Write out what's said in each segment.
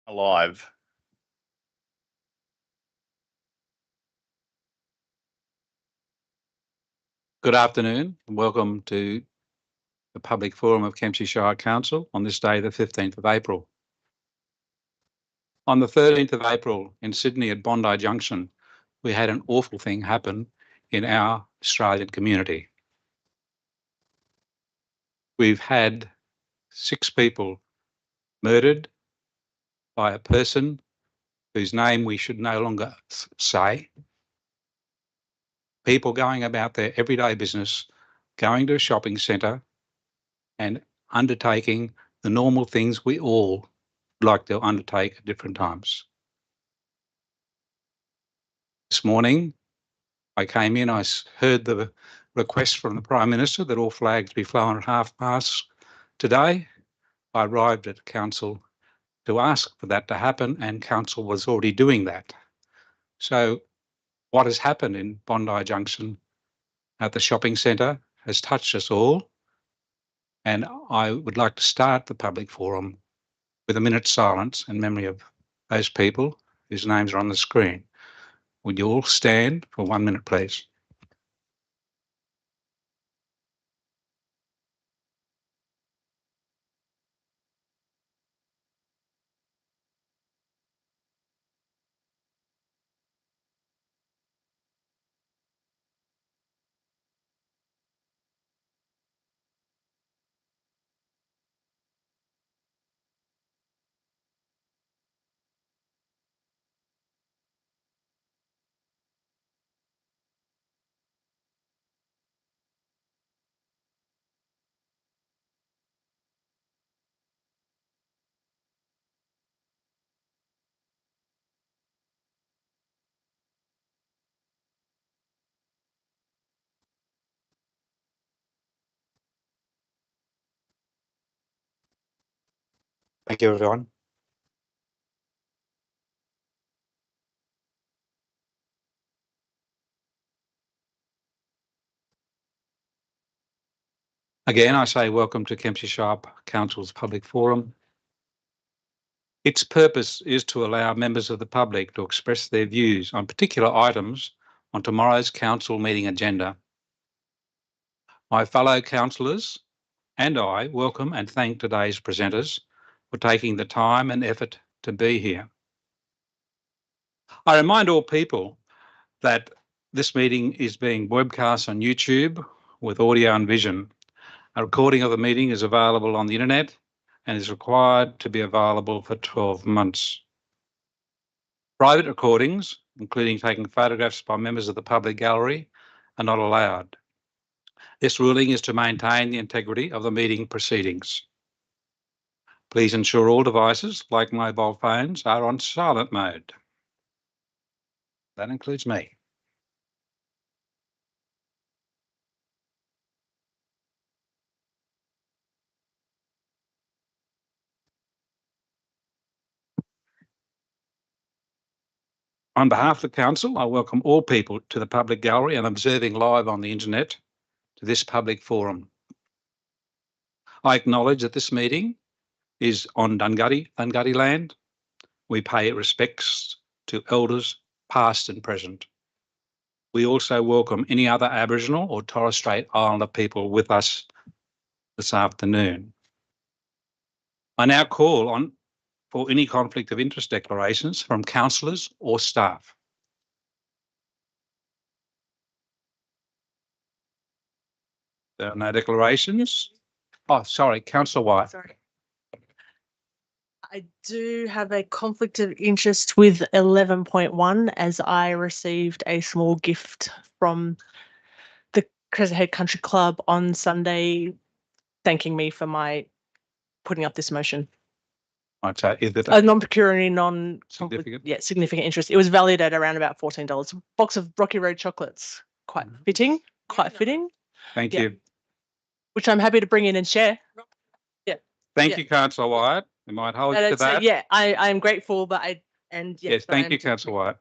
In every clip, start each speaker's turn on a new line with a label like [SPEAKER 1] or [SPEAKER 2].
[SPEAKER 1] Alive.
[SPEAKER 2] Good afternoon and welcome to the public forum of Kempsey Shire Council on this day, the 15th of April. On the 13th of April in Sydney at Bondi Junction, we had an awful thing happen in our Australian community. We've had 6 people murdered by a person whose name we should no longer say. People going about their everyday business, going to a shopping centre and undertaking the normal things we all like to undertake at different times. This morning, I came in, I heard the request from the Prime Minister that all flags be flown at half-mast today. I arrived at Council to ask for that to happen, and Council was already doing that. So what has happened in Bondi Junction at the shopping centre has touched us all, and I would like to start the public forum with a minute's silence in memory of those people whose names are on the screen. Would you all stand for 1 minute, please? Thank you, everyone. Again, I say welcome to Kempsey Shire Council's public forum. Its purpose is to allow members of the public to express their views on particular items on tomorrow's council meeting agenda. My fellow councillors and I welcome and thank today's presenters for taking the time and effort to be here. I remind all people that this meeting is being webcast on YouTube with audio and vision. A recording of the meeting is available on the internet and is required to be available for 12 months. Private recordings, including taking photographs by members of the public gallery, are not allowed. This ruling is to maintain the integrity of the meeting proceedings. Please ensure all devices, like mobile phones, are on silent mode. That includes me. On behalf of the Council, I welcome all people to the public gallery and observing live on the internet to this public forum. I acknowledge that this meeting is on Dunghutti land. We pay respects to elders past and present. We also welcome any other Aboriginal or Torres Strait Islander people with us this afternoon. I now call on for any conflict of interest declarations from councillors or staff. There are no declarations. Oh, sorry, Councillor White.
[SPEAKER 3] Sorry. I do have a conflict of interest with 11.1 as I received a small gift from the Crescent Head Country Club on Sunday thanking me for my putting up this motion.
[SPEAKER 2] I'd say, is it
[SPEAKER 3] a non-pecuniary,
[SPEAKER 2] significant?
[SPEAKER 3] Significant interest. It was valued at around about $14. A box of Rocky Road chocolates. Quite fitting, fitting.
[SPEAKER 2] Thank you.
[SPEAKER 3] Which I'm happy to bring in and share.
[SPEAKER 2] Thank you, Councillor White. We might hold you to that.
[SPEAKER 3] I am grateful, but
[SPEAKER 2] yes, thank you, Councillor White.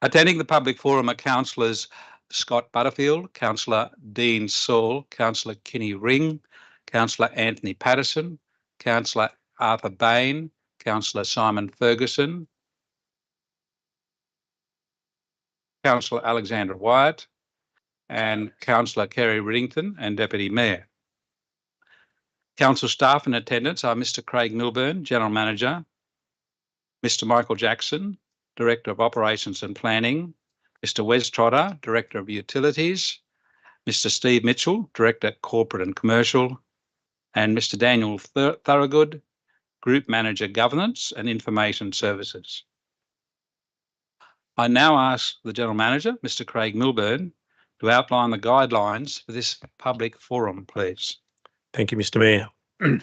[SPEAKER 2] Attending the public forum are councillors Scott Butterfield, Councillor Dean Saul, Councillor Kinney Ring, Councillor Anthony Patterson, Councillor Arthur Bain, Councillor Simon Ferguson, Councillor Alexandra Wyatt, and Councillor Kerry Riddington and Deputy Mayor. Council staff in attendance are Mr. Craig Milburn, General Manager, Mr. Michael Jackson, Director of Operations and Planning, Mr. Wes Trotter, Director of Utilities, Mr. Steve Mitchell, Director Corporate and Commercial, and Mr. Daniel Thorogood, Group Manager Governance and Information Services. I now ask the General Manager, Mr. Craig Milburn, to outline the guidelines for this public forum, please.
[SPEAKER 1] Thank you, Mr. Mayor.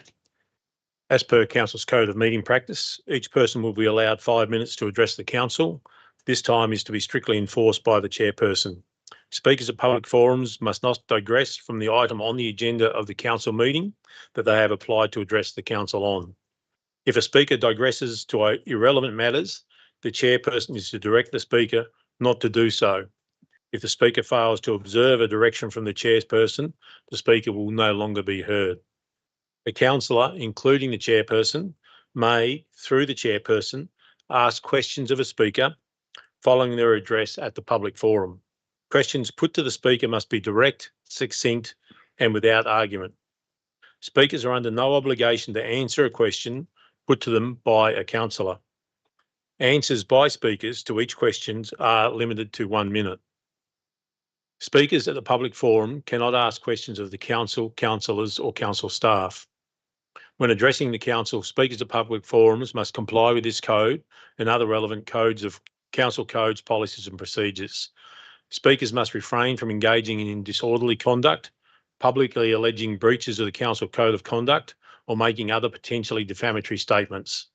[SPEAKER 1] As per Council's Code of Meeting Practice, each person will be allowed 5 minutes to address the Council. This time is to be strictly enforced by the Chairperson. Speakers at public forums must not digress from the item on the agenda of the Council meeting that they have applied to address the Council on. If a speaker digresses to irrelevant matters, the Chairperson is to direct the speaker not to do so. If the speaker fails to observe a direction from the Chairperson, the speaker will no longer be heard. A councillor, including the Chairperson, may, through the Chairperson, ask questions of a speaker following their address at the public forum. Questions put to the speaker must be direct, succinct, and without argument. Speakers are under no obligation to answer a question put to them by a councillor. Answers by speakers to each question are limited to 1 minute. Speakers at the public forum cannot ask questions of the council, councillors, or council staff. When addressing the council, speakers at public forums must comply with this code and other relevant codes of council codes, policies, and procedures. Speakers must refrain from engaging in disorderly conduct, publicly alleging breaches of the council code of conduct, or making other potentially defamatory statements.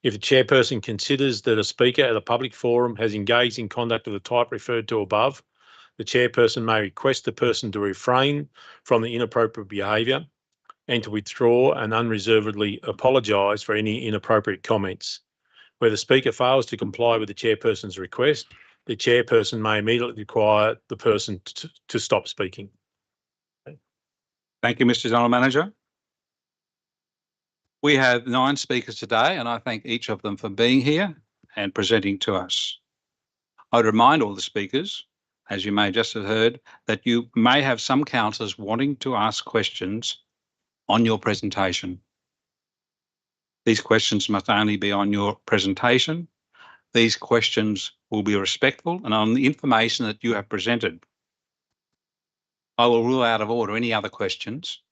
[SPEAKER 1] If the Chairperson considers that a speaker at a public forum has engaged in conduct of the type referred to above, the Chairperson may request the person to refrain from the inappropriate behaviour and to withdraw and unreservedly apologise for any inappropriate comments. Where the speaker fails to comply with the Chairperson's request, the Chairperson may immediately require the person to stop speaking.
[SPEAKER 2] Thank you, Mr. General Manager. We have 9 speakers today, and I thank each of them for being here and presenting to us. I'd remind all the speakers, as you may just have heard, that you may have some councillors wanting to ask questions on your presentation. These questions must only be on your presentation. These questions will be respectful and on the information that you have presented. I will rule out of order any other questions.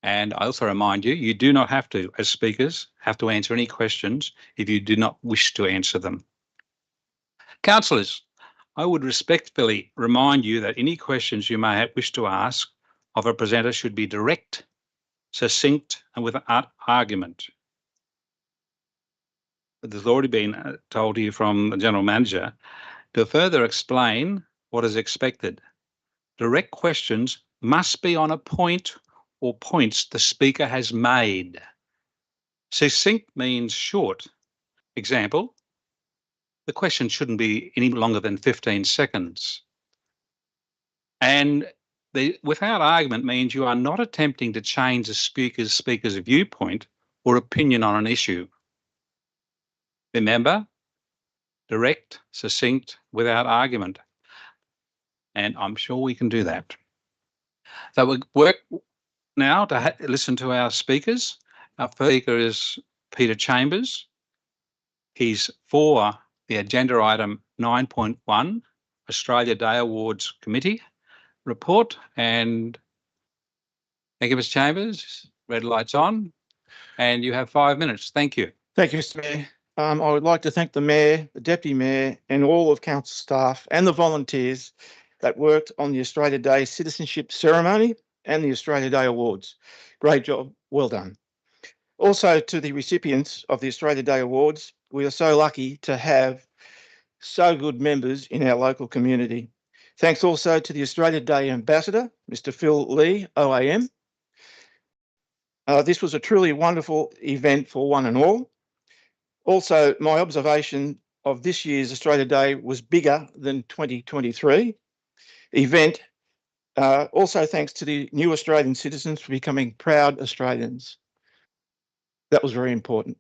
[SPEAKER 2] And I also remind you, you do not have to, as speakers, have to answer any questions if you do not wish to answer them. Councillors, I would respectfully remind you that any questions you may wish to ask of a presenter should be direct, succinct, and without argument. There's already been told to you from the General Manager to further explain what is expected. Direct questions must be on a point or points the speaker has made. Succinct means short. Example, the question shouldn't be any longer than 15 seconds. And without argument means you are not attempting to change the speaker's viewpoint or opinion on an issue. Remember, direct, succinct, without argument. And I'm sure we can do that. So we work now to listen to our speakers. Our first speaker is Peter Chambers. He's for the agenda item 9.1, Australia Day Awards Committee report. And thank you, Mr. Chambers. Red light's on. And you have 5 minutes. Thank you.
[SPEAKER 4] Thank you, Mr. Mayor. I would like to thank the Mayor, the Deputy Mayor, and all of Council staff and the volunteers that worked on the Australia Day Citizenship Ceremony and the Australia Day Awards. Great job, well done. Also to the recipients of the Australia Day Awards, we are so lucky to have so good members in our local community. Thanks also to the Australia Day Ambassador, Mr. Phil Lee, OAM. This was a truly wonderful event for one and all. Also, my observation of this year's Australia Day was bigger than 2023 event. Also thanks to the new Australian citizens for becoming proud Australians. That was very important.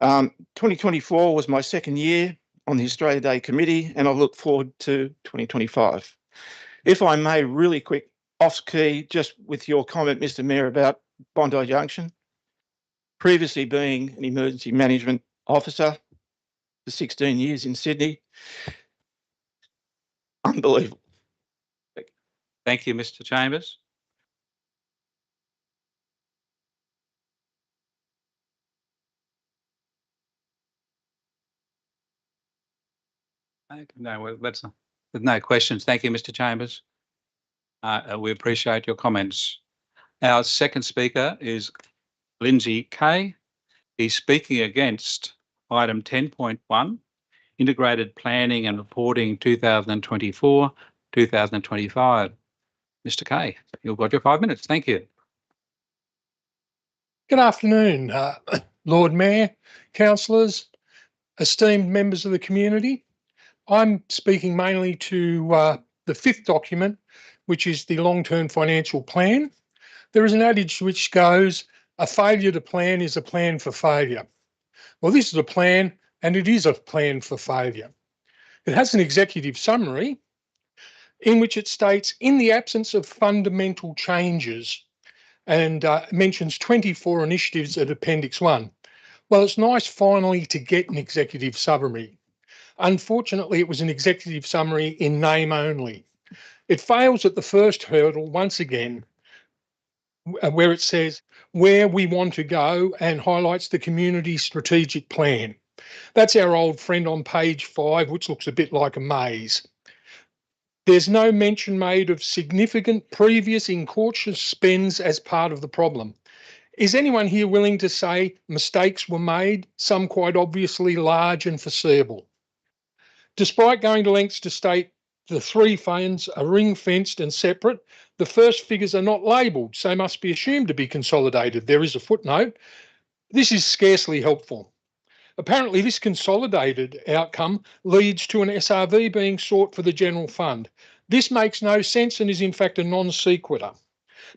[SPEAKER 4] 2024 was my second year on the Australia Day Committee, and I look forward to 2025. If I may, really quick, off key, just with your comment, Mr. Mayor, about Bondi Junction. Previously being an emergency management officer for 16 years in Sydney. Unbelievable.
[SPEAKER 2] Thank you, Mr. Chambers. No, well, there's no questions. Thank you, Mr. Chambers. We appreciate your comments. Our second speaker is Lindsay Kay. He's speaking against item 10.1, Integrated Planning and Reporting 2024-2025. Mr. Kay, you've got your 5 minutes. Thank you.
[SPEAKER 5] Good afternoon, Lord Mayor, councillors, esteemed members of the community. I'm speaking mainly to the fifth document, which is the long-term financial plan. There is an adage which goes, a failure to plan is a plan for failure. Well, this is a plan, and it is a plan for failure. It has an executive summary in which it states, in the absence of fundamental changes, and mentions 24 initiatives at Appendix 1. Well, it's nice finally to get an executive summary. Unfortunately, it was an executive summary in name only. It fails at the first hurdle once again, where it says where we want to go and highlights the community strategic plan. That's our old friend on page 5, which looks a bit like a maze. There's no mention made of significant previous incautious spends as part of the problem. Is anyone here willing to say mistakes were made, some quite obviously large and foreseeable? Despite going to lengths to state the 3 funds are ring-fenced and separate, the first figures are not labelled, so must be assumed to be consolidated. There is a footnote. This is scarcely helpful. Apparently, this consolidated outcome leads to an SRV being sought for the general fund. This makes no sense and is in fact a non sequitur.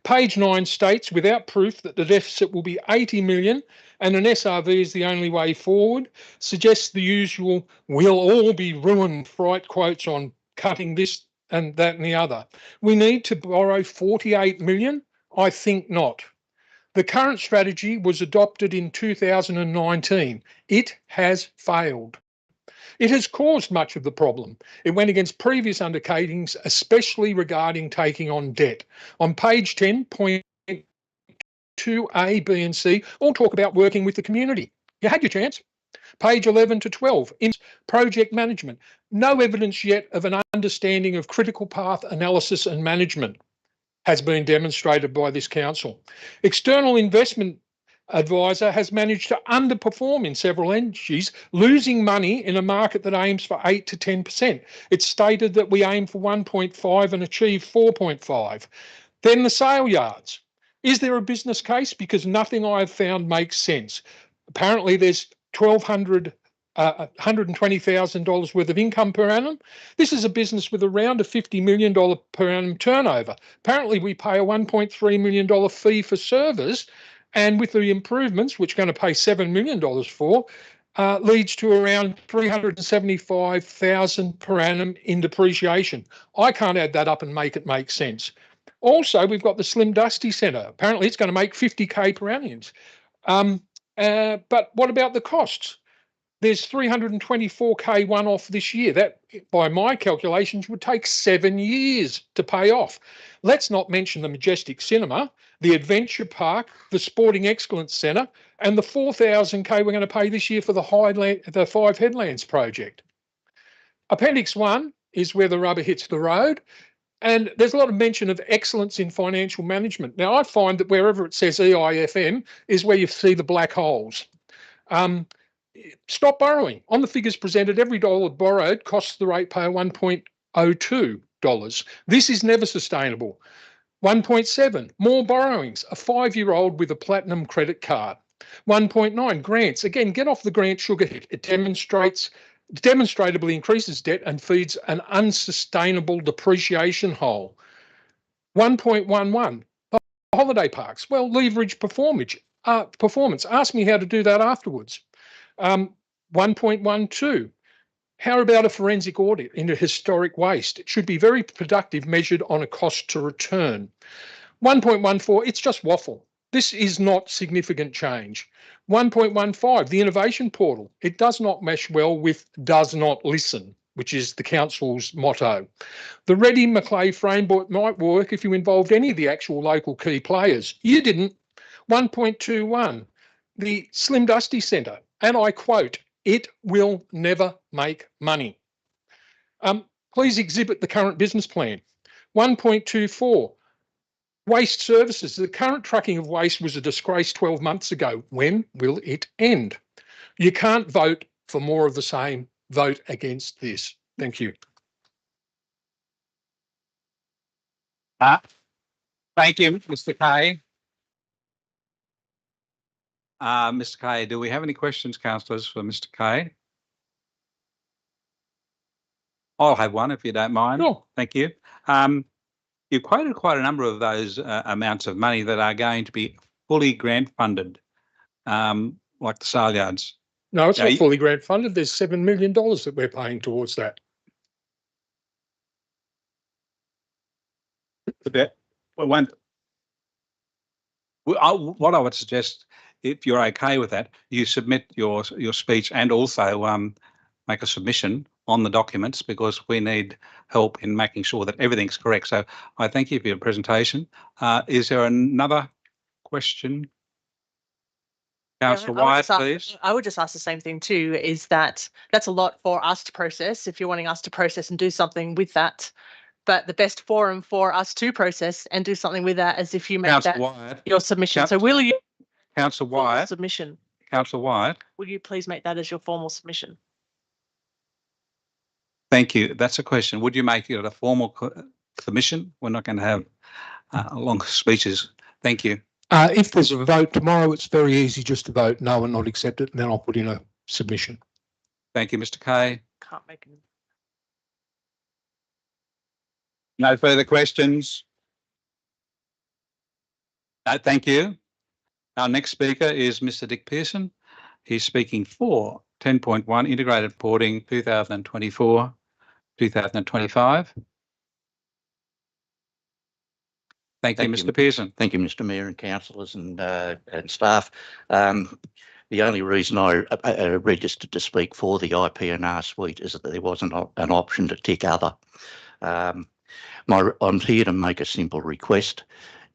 [SPEAKER 5] Page 9 states, without proof, that the deficit will be 80 million and an SRV is the only way forward, suggests the usual, we'll all be ruined fright quotes on cutting this and that and the other. We need to borrow 48 million? I think not. The current strategy was adopted in 2019. It has failed. It has caused much of the problem. It went against previous undertakings, especially regarding taking on debt. On page 10, point 2A, B and C all talk about working with the community. You had your chance. Page 11 to 12, in project management. No evidence yet of an understanding of critical path analysis and management has been demonstrated by this council. External investment advisor has managed to underperform in several entities, losing money in a market that aims for 8 to 10%. It's stated that we aim for 1.5 and achieve 4.5. Then the sale yards. Is there a business case? Because nothing I have found makes sense. Apparently there's $120,000 worth of income per annum. This is a business with around a $50 million per annum turnover. Apparently we pay a $1.3 million fee for service, and with the improvements, which are going to pay $7 million for, leads to around $375,000 per annum in depreciation. I can't add that up and make it make sense. Also, we've got the Slim Dusty Centre. Apparently it's going to make 50K per annum. But what about the costs? There's 324K one-off this year. That, by my calculations, would take 7 years to pay off. Let's not mention the Majestic Cinema, the Adventure Park, the Sporting Excellence Centre, and the 4,000K we're going to pay this year for the Five Headlands project. Appendix 1 is where the rubber hits the road. And there's a lot of mention of excellence in financial management. Now, I find that wherever it says EIFM is where you see the black holes. Stop borrowing. On the figures presented, every dollar borrowed costs the ratepayer $1.02. This is never sustainable. 1.7, more borrowings. A 5-year-old with a platinum credit card. 1.9, grants. Again, get off the grant sugar hit. It demonstrably increases debt and feeds an unsustainable depreciation hole. 1.11, holiday parks. Well, leverage performance. performance. Ask me how to do that afterwards. 1.12. How about a forensic audit into historic waste? It should be very productive, measured on a cost to return. 1.14, it's just waffle. This is not significant change. 1.15, the innovation portal. It does not mesh well with does not listen, which is the council's motto. The Reddy-Macleay framework might work if you involved any of the actual local key players. You didn't. 1.21, the Slim Dusty Centre, and I quote, "It will never make money." Please exhibit the current business plan. 1.24, waste services. The current trucking of waste was a disgrace 12 months ago. When will it end? You can't vote for more of the same. Vote against this. Thank you.
[SPEAKER 2] Thank you, Mr. Kay. Mr. Kay, do we have any questions, councillors, for Mr. Kay? I'll have one if you don't mind.
[SPEAKER 5] Sure.
[SPEAKER 2] Thank you. You quoted quite a number of those amounts of money that are going to be fully grant funded, like the sale yards.
[SPEAKER 5] No, it's not fully grant funded. There's $7 million that we're paying towards that.
[SPEAKER 2] What I would suggest, if you're okay with that, you submit your speech and also make a submission on the documents, because we need help in making sure that everything's correct. So I thank you for your presentation. Is there another question? Councillor Wyatt, please.
[SPEAKER 3] I would just ask the same thing too, is that's a lot for us to process if you're wanting us to process and do something with that. But the best forum for us to process and do something with that is if you make that your submission. So will you?
[SPEAKER 2] Councillor Wyatt.
[SPEAKER 3] Submission.
[SPEAKER 2] Councillor Wyatt.
[SPEAKER 3] Will you please make that as your formal submission?
[SPEAKER 2] Thank you. That's a question. Would you make it a formal submission? We're not going to have long speeches. Thank you.
[SPEAKER 5] If there's a vote tomorrow, it's very easy just to vote no and not accept it, and then I'll put in a submission.
[SPEAKER 2] Thank you, Mr. Kay.
[SPEAKER 3] Can't make it.
[SPEAKER 2] No further questions? No, thank you. Our next speaker is Mr. Dick Pearson. He's speaking for 10.1 Integrated Reporting 2024-2025. Thank you, Mr. Pearson.
[SPEAKER 6] Thank you, Mr. Mayor and councillors and staff. The only reason I registered to speak for the IPNR suite is that there wasn't an option to tick other. I'm here to make a simple request.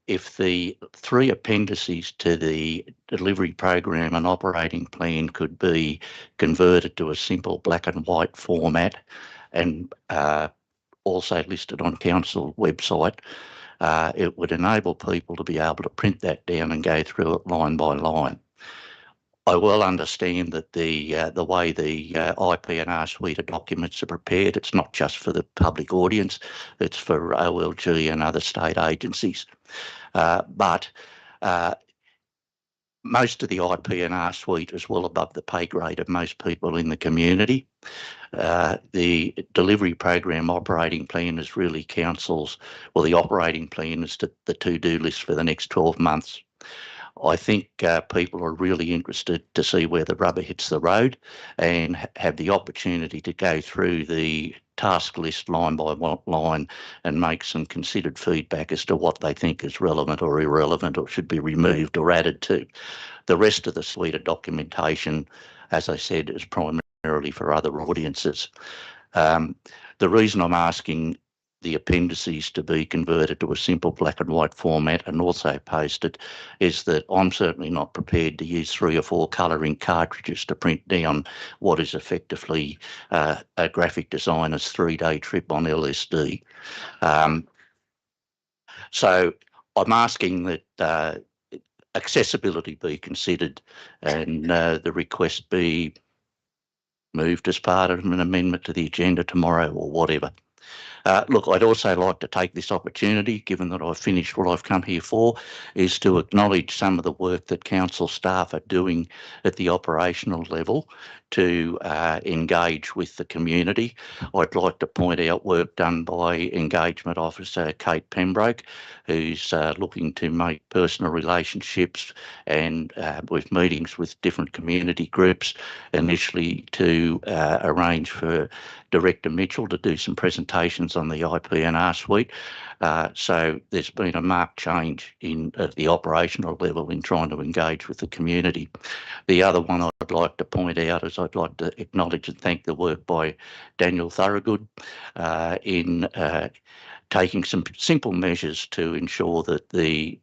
[SPEAKER 6] If the 3 appendices to the delivery program and operating plan could be converted to a simple black and white format and also listed on council website, it would enable people to be able to print that down and go through it line by line. I well understand that the way the IPNR suite of documents are prepared, it's not just for the public audience, it's for OLG and other state agencies. But most of the IPNR suite is well above the pay grade of most people in the community. The delivery program operating plan is really council's, well, the operating plan is the to-do list for the next 12 months. I think people are really interested to see where the rubber hits the road and have the opportunity to go through the task list line by line and make some considered feedback as to what they think is relevant or irrelevant or should be removed or added to. The rest of the suite of documentation, as I said, is primarily for other audiences. The reason I'm asking the appendices to be converted to a simple black and white format and also posted is that I'm certainly not prepared to use 3 or 4 colouring cartridges to print down what is effectively a graphic designer's 3-day trip on LSD. So I'm asking that accessibility be considered and the request be moved as part of an amendment to the agenda tomorrow or whatever. Look, I'd also like to take this opportunity, given that I've finished what I've come here for, is to acknowledge some of the work that council staff are doing at the operational level to engage with the community. I'd like to point out work done by Engagement Officer Kate Pembroke, who's looking to make personal relationships and with meetings with different community groups, initially to arrange for Director Mitchell to do some presentations on the IPNR suite. So there's been a marked change at the operational level in trying to engage with the community. The other one I'd like to point out is I'd like to acknowledge and thank the work by Daniel Thorogood in taking some simple measures to ensure that the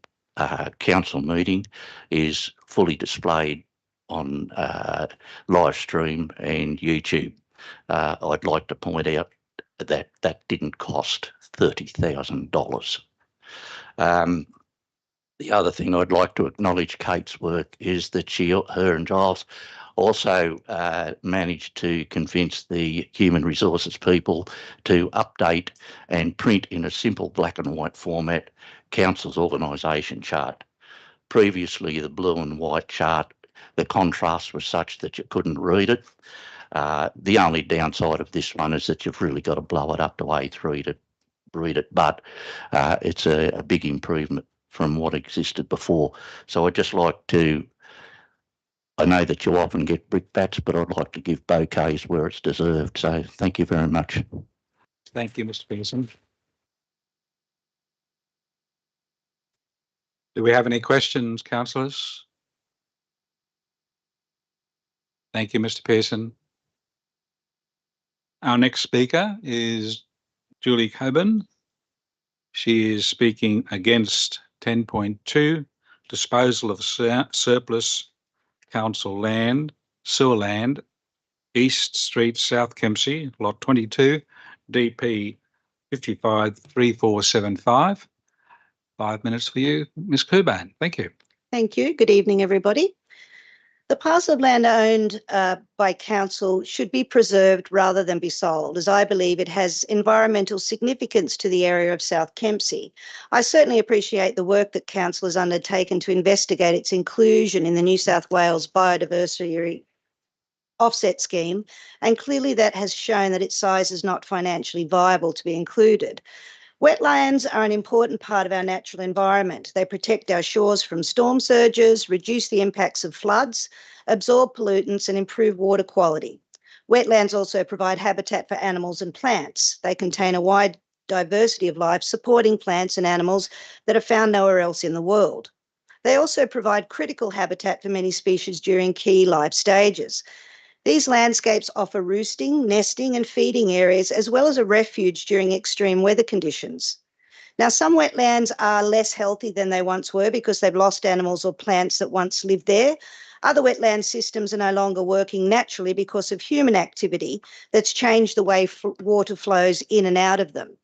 [SPEAKER 6] council meeting is fully displayed on live stream and YouTube. I'd like to point out that that didn't cost $30,000. The other thing I'd like to acknowledge Kate's work is that her and Giles also managed to convince the human resources people to update and print in a simple black and white format council's organisation chart. Previously, the blue and white chart, the contrast was such that you couldn't read it. The only downside of this one is that you've really got to blow it up to A3 to read it, but it's a big improvement from what existed before. So I'd just like to, I know that you often get brickbats, but I'd like to give bouquets where it's deserved. So thank you very much.
[SPEAKER 2] Thank you, Mr. Pearson. Do we have any questions, councillors? Thank you, Mr. Pearson. Our next speaker is Julie Coburn. She is speaking against 10.2, disposal of surplus council land, sewer land, East Street, South Kempsey, Lot 22, DP 553475. 5 minutes for you, Ms. Coburn. Thank you.
[SPEAKER 7] Thank you. Good evening, everybody. The parcel of land owned by council should be preserved rather than be sold, as I believe it has environmental significance to the area of South Kempsey. I certainly appreciate the work that council has undertaken to investigate its inclusion in the New South Wales Biodiversity Offset Scheme, and clearly that has shown that its size is not financially viable to be included. Wetlands are an important part of our natural environment. They protect our shores from storm surges, reduce the impacts of floods, absorb pollutants, and improve water quality. Wetlands also provide habitat for animals and plants. They contain a wide diversity of life, supporting plants and animals that are found nowhere else in the world. They also provide critical habitat for many species during key life stages. These landscapes offer roosting, nesting and feeding areas, as well as a refuge during extreme weather conditions. Now, some wetlands are less healthy than they once were because they've lost animals or plants that once lived there. Other wetland systems are no longer working naturally because of human activity that's changed the way water flows in and out of them.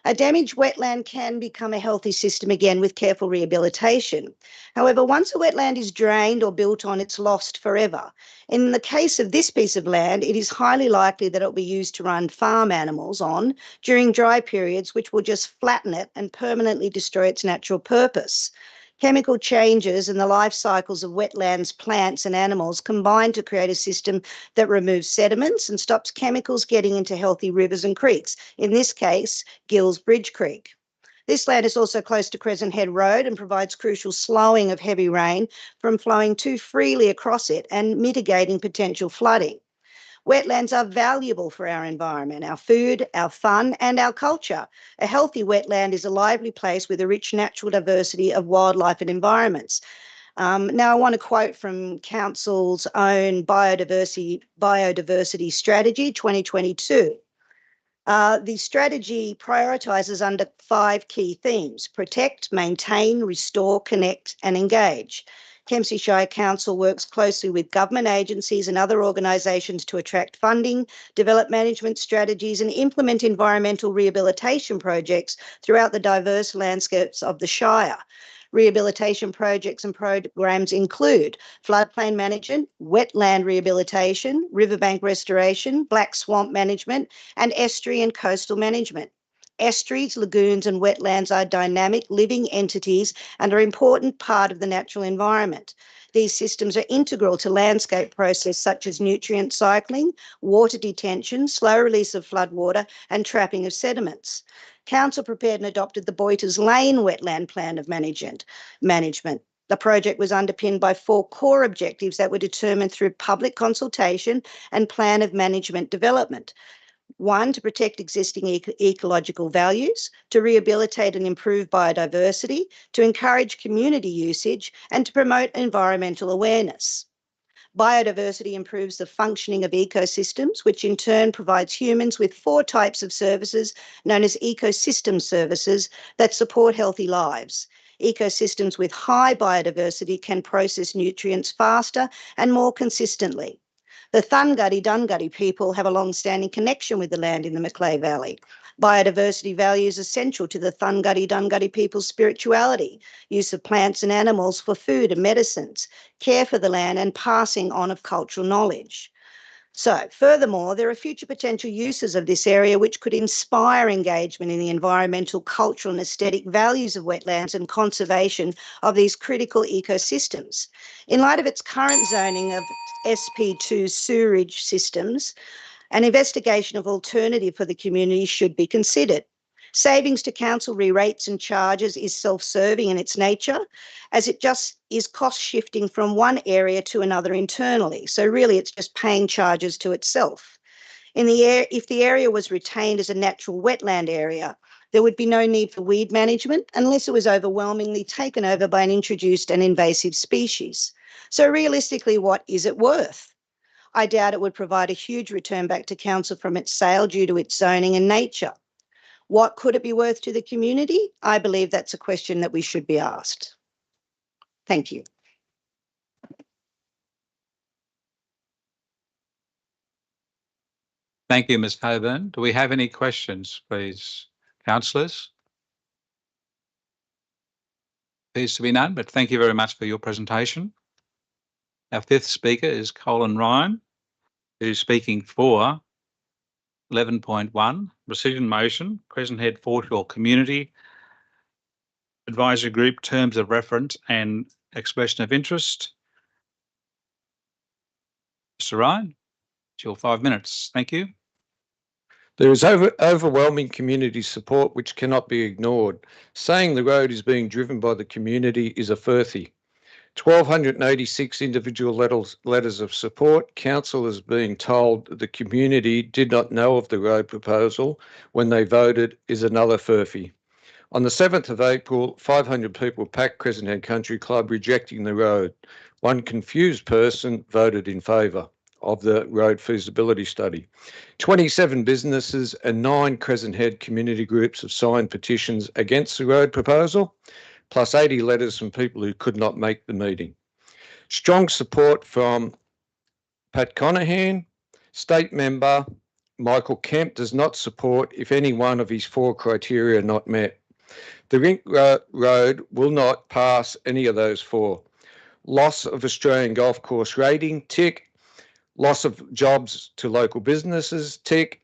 [SPEAKER 7] A damaged wetland can become a healthy system again with careful rehabilitation. However, once a wetland is drained or built on, it's lost forever. In the case of this piece of land, it is highly likely that it will be used to run farm animals on during dry periods, which will just flatten it and permanently destroy its natural purpose. Chemical changes and the life cycles of wetlands, plants and animals combine to create a system that removes sediments and stops chemicals getting into healthy rivers and creeks, in this case, Gills Bridge Creek. This land is also close to Crescent Head Road and provides crucial slowing of heavy rain from flowing too freely across it and mitigating potential flooding. Wetlands are valuable for our environment, our food, our fun and our culture. A healthy wetland is a lively place with a rich natural diversity of wildlife and environments. Now, I want to quote from Council's own biodiversity strategy 2022. The strategy prioritises under 5 key themes: protect, maintain, restore, connect and engage. Kempsey Shire Council works closely with government agencies and other organisations to attract funding, develop management strategies and implement environmental rehabilitation projects throughout the diverse landscapes of the Shire. Rehabilitation projects and programs include floodplain management, wetland rehabilitation, riverbank restoration, black swamp management, and estuary and coastal management. Estuaries, lagoons and wetlands are dynamic living entities and are an important part of the natural environment. These systems are integral to landscape processes such as nutrient cycling, water detention, slow release of floodwater and trapping of sediments. Council prepared and adopted the Boyters Lane Wetland Plan of Management. The project was underpinned by 4 core objectives that were determined through public consultation and plan of management development. 1, to protect existing ecological values, to rehabilitate and improve biodiversity, to encourage community usage, and to promote environmental awareness. Biodiversity improves the functioning of ecosystems, which in turn provides humans with 4 types of services known as ecosystem services that support healthy lives. Ecosystems with high biodiversity can process nutrients faster and more consistently. The Thunguddy-Dunguddy people have a long-standing connection with the land in the Macleay Valley. Biodiversity value is essential to the Thunguddy-Dunguddy people's spirituality, use of plants and animals for food and medicines, care for the land and passing on of cultural knowledge. So, furthermore, there are future potential uses of this area which could inspire engagement in the environmental, cultural and aesthetic values of wetlands and conservation of these critical ecosystems. In light of its current zoning of SP2 sewerage systems, an investigation of alternative for the community should be considered. Savings to council re-rates and charges is self-serving in its nature, as it just is cost shifting from one area to another internally. So really it's just paying charges to itself. If the area was retained as a natural wetland area, there would be no need for weed management unless it was overwhelmingly taken over by an introduced and invasive species. So realistically, what is it worth? I doubt it would provide a huge return back to council from its sale due to its zoning and nature. What could it be worth to the community? I believe that's a question that we should be asked. Thank you.
[SPEAKER 2] Thank you, Ms Coburn. Do we have any questions, please, councillors? Appears to be none, but thank you very much for your presentation. Our 5th speaker is Colin Ryan, who's speaking for 11.1, rescission motion, Crescent Head Foreshore Community Advisory Group, terms of reference and expression of interest. Mr. Ryan, it's your 5 minutes. Thank you.
[SPEAKER 8] There is overwhelming community support which cannot be ignored. Saying the road is being driven by the community is a furphy. 1,286 individual letters of support. Council is being told the community did not know of the road proposal when they voted is another furphy. On the 7th of April, 500 people packed Crescent Head Country Club rejecting the road. One confused person voted in favour of the road feasibility study. 27 businesses and 9 Crescent Head community groups have signed petitions against the road proposal, plus 80 letters from people who could not make the meeting. Strong support from Pat Conahan, State Member Michael Kemp does not support if any one of his 4 criteria are not met. The Rink Road will not pass any of those 4. Loss of Australian golf course rating, tick. Loss of jobs to local businesses, tick.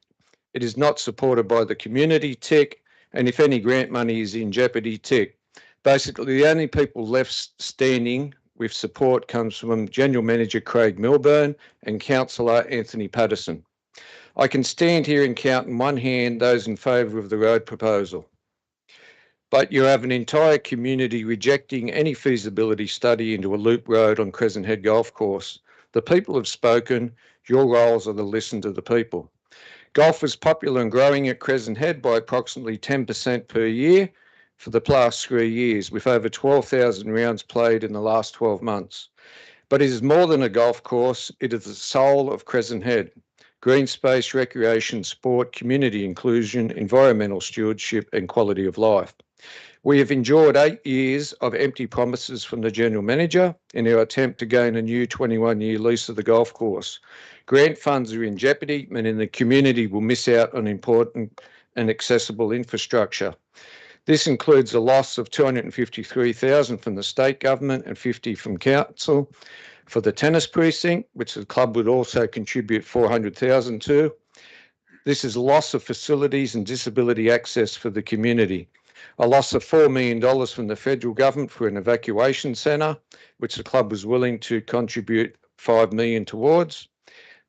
[SPEAKER 8] It is not supported by the community, tick. And if any grant money is in jeopardy, tick. Basically, the only people left standing with support comes from General Manager Craig Milburn and Councillor Anthony Patterson. I can stand here and count in one hand those in favour of the road proposal. But you have an entire community rejecting any feasibility study into a loop road on Crescent Head Golf Course. The people have spoken. Your roles are to listen to the people. Golf was popular and growing at Crescent Head by approximately 10% per year for the past 3 years, with over 12,000 rounds played in the last 12 months. But it is more than a golf course. It is the soul of Crescent Head. Green space, recreation, sport, community inclusion, environmental stewardship and quality of life. We have endured 8 years of empty promises from the General Manager in our attempt to gain a new 21-year lease of the golf course. Grant funds are in jeopardy, and the community will miss out on important and accessible infrastructure. This includes a loss of $253,000 from the state government and $50,000 from council for the tennis precinct, which the club would also contribute $400,000 to. This is a loss of facilities and disability access for the community. A loss of $4 million from the federal government for an evacuation centre, which the club was willing to contribute $5 million towards.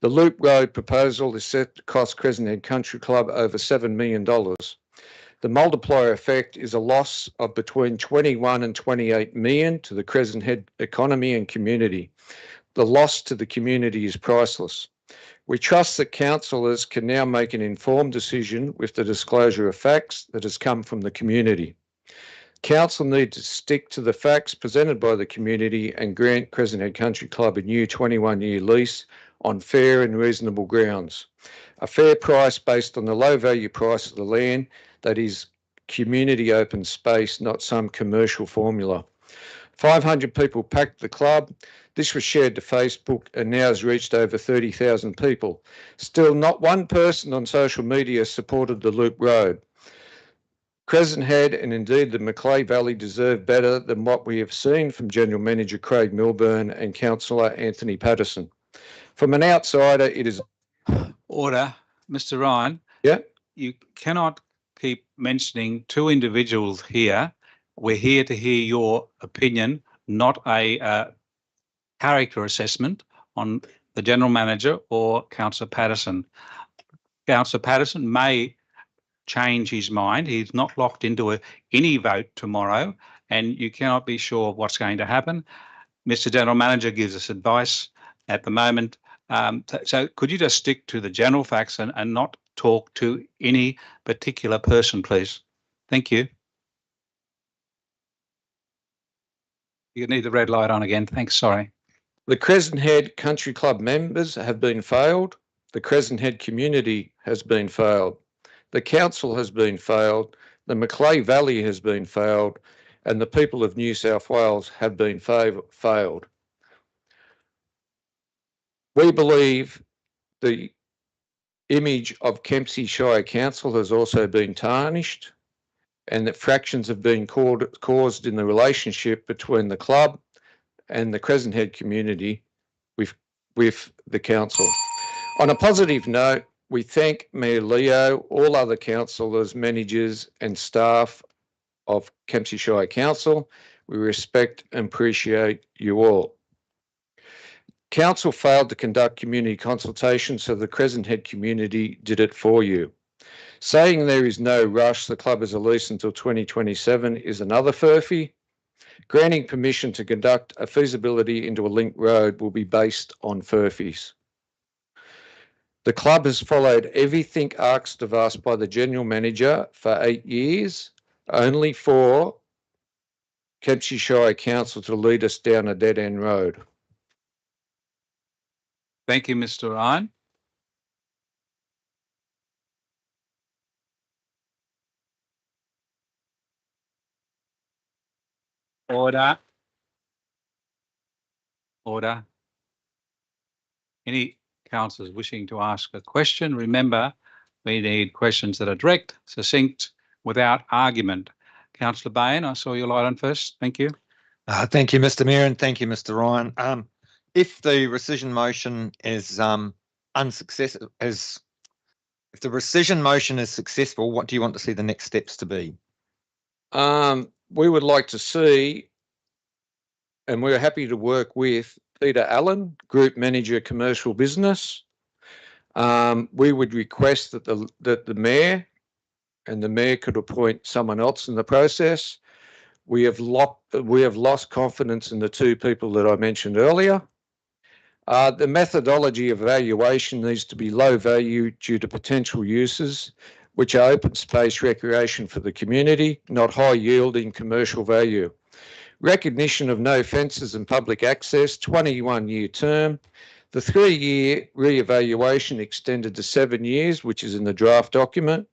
[SPEAKER 8] The Loop Road proposal is set to cost Crescent Head Country Club over $7 million. The multiplier effect is a loss of between 21 and 28 million to the Crescent Head economy and community. The loss to the community is priceless. We trust that councillors can now make an informed decision with the disclosure of facts that has come from the community. Council need to stick to the facts presented by the community and grant Crescent Head Country Club a new 21-year lease on fair and reasonable grounds. A fair price based on the low value price of the land that is community open space, not some commercial formula. 500 people packed the club. This was shared to Facebook and now has reached over 30,000 people. Still, not one person on social media supported the Loop Road. Crescent Head and indeed the Macleay Valley deserve better than what we have seen from General Manager Craig Milburn and Councillor Anthony Patterson. From an outsider, it is...
[SPEAKER 2] Order. Mr. Ryan.
[SPEAKER 8] Yeah.
[SPEAKER 2] You cannot keep mentioning two individuals here. We're here to hear your opinion, not a character assessment on the General Manager or Councillor Patterson. Councillor Patterson may change his mind. He's not locked into any vote tomorrow, and you cannot be sure of what's going to happen. Mr. General Manager gives us advice at the moment. So could you just stick to the general facts and not talk to any particular person, please? Thank you. You need the red light on again. Thanks. Sorry.
[SPEAKER 8] The Crescent Head Country Club members have been failed. The Crescent Head community has been failed. The council has been failed. The Macleay Valley has been failed. And the people of New South Wales have been failed. We believe the image of Kempsey Shire Council has also been tarnished and that fractions have been caused in the relationship between the club and the Crescent Head community with the council. On a positive note, we thank Mayor Leo, all other councillors, managers and staff of Kempsey Shire Council. We respect and appreciate you all. Council failed to conduct community consultation, so the Crescent Head community did it for you. Saying there is no rush, the club has a lease until 2027 is another furphy. Granting permission to conduct a feasibility into a link road will be based on furphies. The club has followed everything asked of us by the General Manager for 8 years, only for Kempsey Shire Council to lead us down a dead-end road.
[SPEAKER 2] Thank you, Mr. Ryan. Order. Order. Any councillors wishing to ask a question, remember we need questions that are direct, succinct, without argument. Councillor Bain, I saw your light on first. Thank you.
[SPEAKER 9] Thank you, Mr. Mayor, and thank you, Mr. Ryan. If the rescission motion is unsuccessful, if the rescission motion is successful, what do you want to see the next steps to be?
[SPEAKER 8] We would like to see, and we're happy to work with Peter Allen, Group Manager Commercial Business. We would request that the Mayor and the Mayor could appoint someone else in the process. We have lost confidence in the two people that I mentioned earlier. The methodology of evaluation needs to be low value due to potential uses, which are open space recreation for the community, not high yielding commercial value. Recognition of no fences and public access, 21-year term. The 3-year re-evaluation extended to 7 years, which is in the draft document.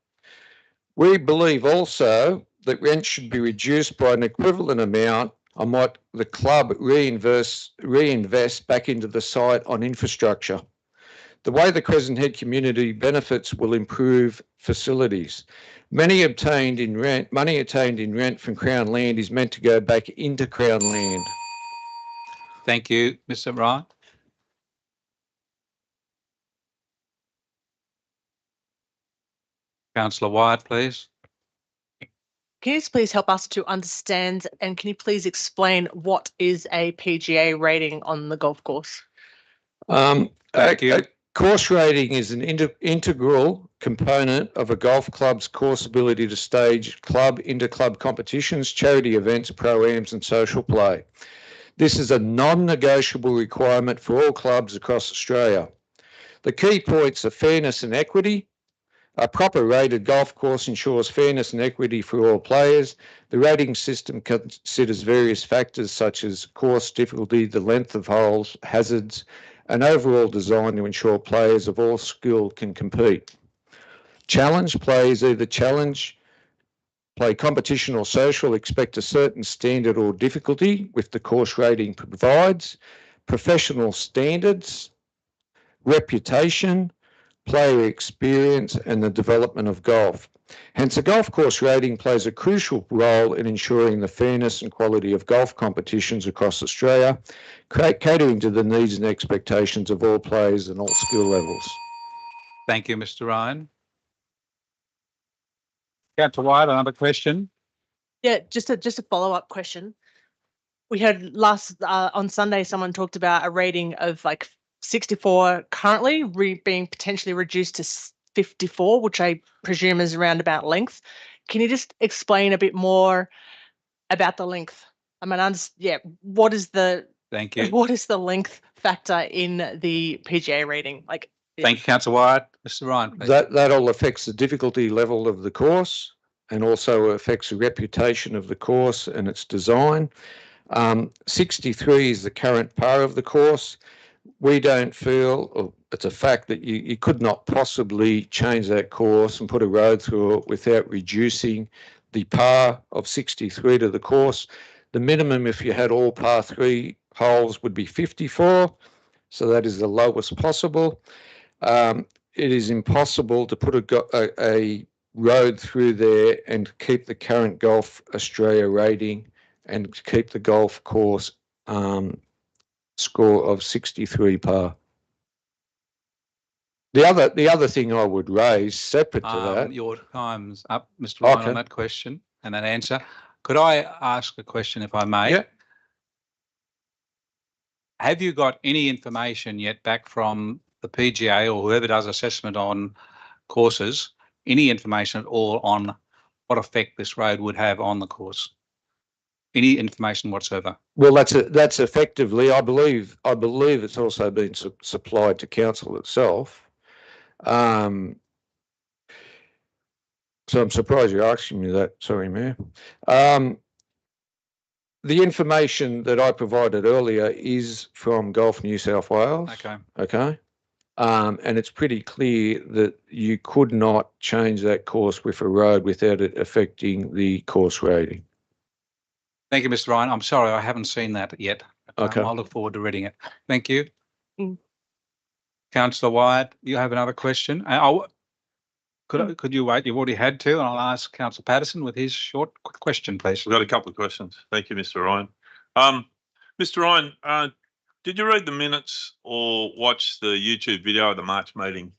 [SPEAKER 8] We believe also that rent should be reduced by an equivalent amount on what the club reinvests back into the site on infrastructure. The way the Crescent Head community benefits will improve facilities. Money obtained in rent from Crown land is meant to go back into Crown land.
[SPEAKER 2] Thank you, Mr. Ryan. Councillor Wyatt, please.
[SPEAKER 3] Can you just please help us to understand, and can you please explain what is a PGA rating on the golf course?
[SPEAKER 2] Thank you.
[SPEAKER 8] A course rating is an integral component of a golf club's course ability to stage club, inter-club competitions, charity events, pro-ams and social play. This is a non-negotiable requirement for all clubs across Australia. The key points are fairness and equity. A proper rated golf course ensures fairness and equity for all players. The rating system considers various factors such as course difficulty, the length of holes, hazards, and overall design to ensure players of all skill can compete. Challenge players either challenge, play competition or social, expect a certain standard or difficulty which the course rating provides. Professional standards, reputation, player experience and the development of golf. Hence, a golf course rating plays a crucial role in ensuring the fairness and quality of golf competitions across Australia, catering to the needs and expectations of all players and all skill levels.
[SPEAKER 2] Thank you, Mr. Ryan. Councillor Wyatt, another question.
[SPEAKER 3] Yeah, just a follow-up question. We heard on Sunday someone talked about a rating of like 64 currently being potentially reduced to 54, which I presume is around about length. Can you just explain a bit more about the length? I mean, what is the
[SPEAKER 2] Thank you.
[SPEAKER 3] what is the length factor in the PGA rating? Like,
[SPEAKER 2] Thank you, Councillor Wyatt. Mr. Ryan, please.
[SPEAKER 8] That all affects the difficulty level of the course and also affects the reputation of the course and its design. 63 is the current par of the course. We don't feel, or it's a fact, that you could not possibly change that course and put a road through it without reducing the par of 63 to the course. The minimum, if you had all par 3 holes, would be 54. So that is the lowest possible. It is impossible to put a road through there and keep the current Golf Australia rating and keep the golf course score of 63 par. The other thing I would raise separate to that.
[SPEAKER 2] Your time's up, Mr. Ryan, on that question and that answer. Could I ask a question, if I may?
[SPEAKER 8] Yeah.
[SPEAKER 2] Have you got any information yet back from the PGA or whoever does assessment on courses, any information at all on what effect this road would have on the course? Any information whatsoever?
[SPEAKER 8] Well, that's effectively, I believe it's also been supplied to council itself. So I'm surprised you're asking me that. Sorry, Mayor. The information that I provided earlier is from Golf New South Wales. Okay. And it's pretty clear that you could not change that course with a road without it affecting the course rating.
[SPEAKER 2] Thank you, Mr. Ryan. I'm sorry, I haven't seen that yet.
[SPEAKER 8] Okay.
[SPEAKER 2] I'll look forward to reading it. Thank you.
[SPEAKER 3] Mm.
[SPEAKER 2] Councillor Wyatt, you have another question? Could you wait? You've already had to, and I'll ask Councillor Patterson with his short question, please.
[SPEAKER 10] We've got a couple of questions. Thank you, Mr. Ryan. Mr. Ryan, did you read the minutes or watch the YouTube video of the March meeting?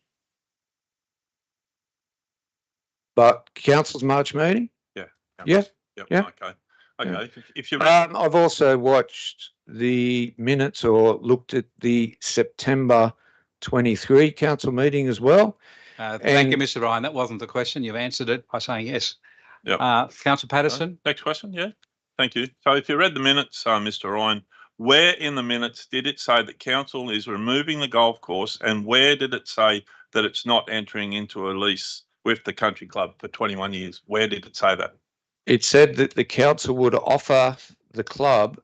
[SPEAKER 8] But council's March meeting?
[SPEAKER 10] Yeah.
[SPEAKER 8] Yeah.
[SPEAKER 10] Yep.
[SPEAKER 8] Yeah.
[SPEAKER 10] Okay. Okay.
[SPEAKER 8] Yeah.
[SPEAKER 10] If you
[SPEAKER 8] I've also watched the minutes or looked at the September 23 council meeting as well.
[SPEAKER 2] Thank you, Mr. Ryan. That wasn't the question. You've answered it by saying yes.
[SPEAKER 10] Yep.
[SPEAKER 2] Councillor Patterson.
[SPEAKER 10] Next question. Yeah. Thank you. So if you read the minutes, Mr. Ryan, where in the minutes did it say that council is removing the golf course, and where did it say that it's not entering into a lease with the country club for 21 years? Where did it say that?
[SPEAKER 8] It said that the council would offer the club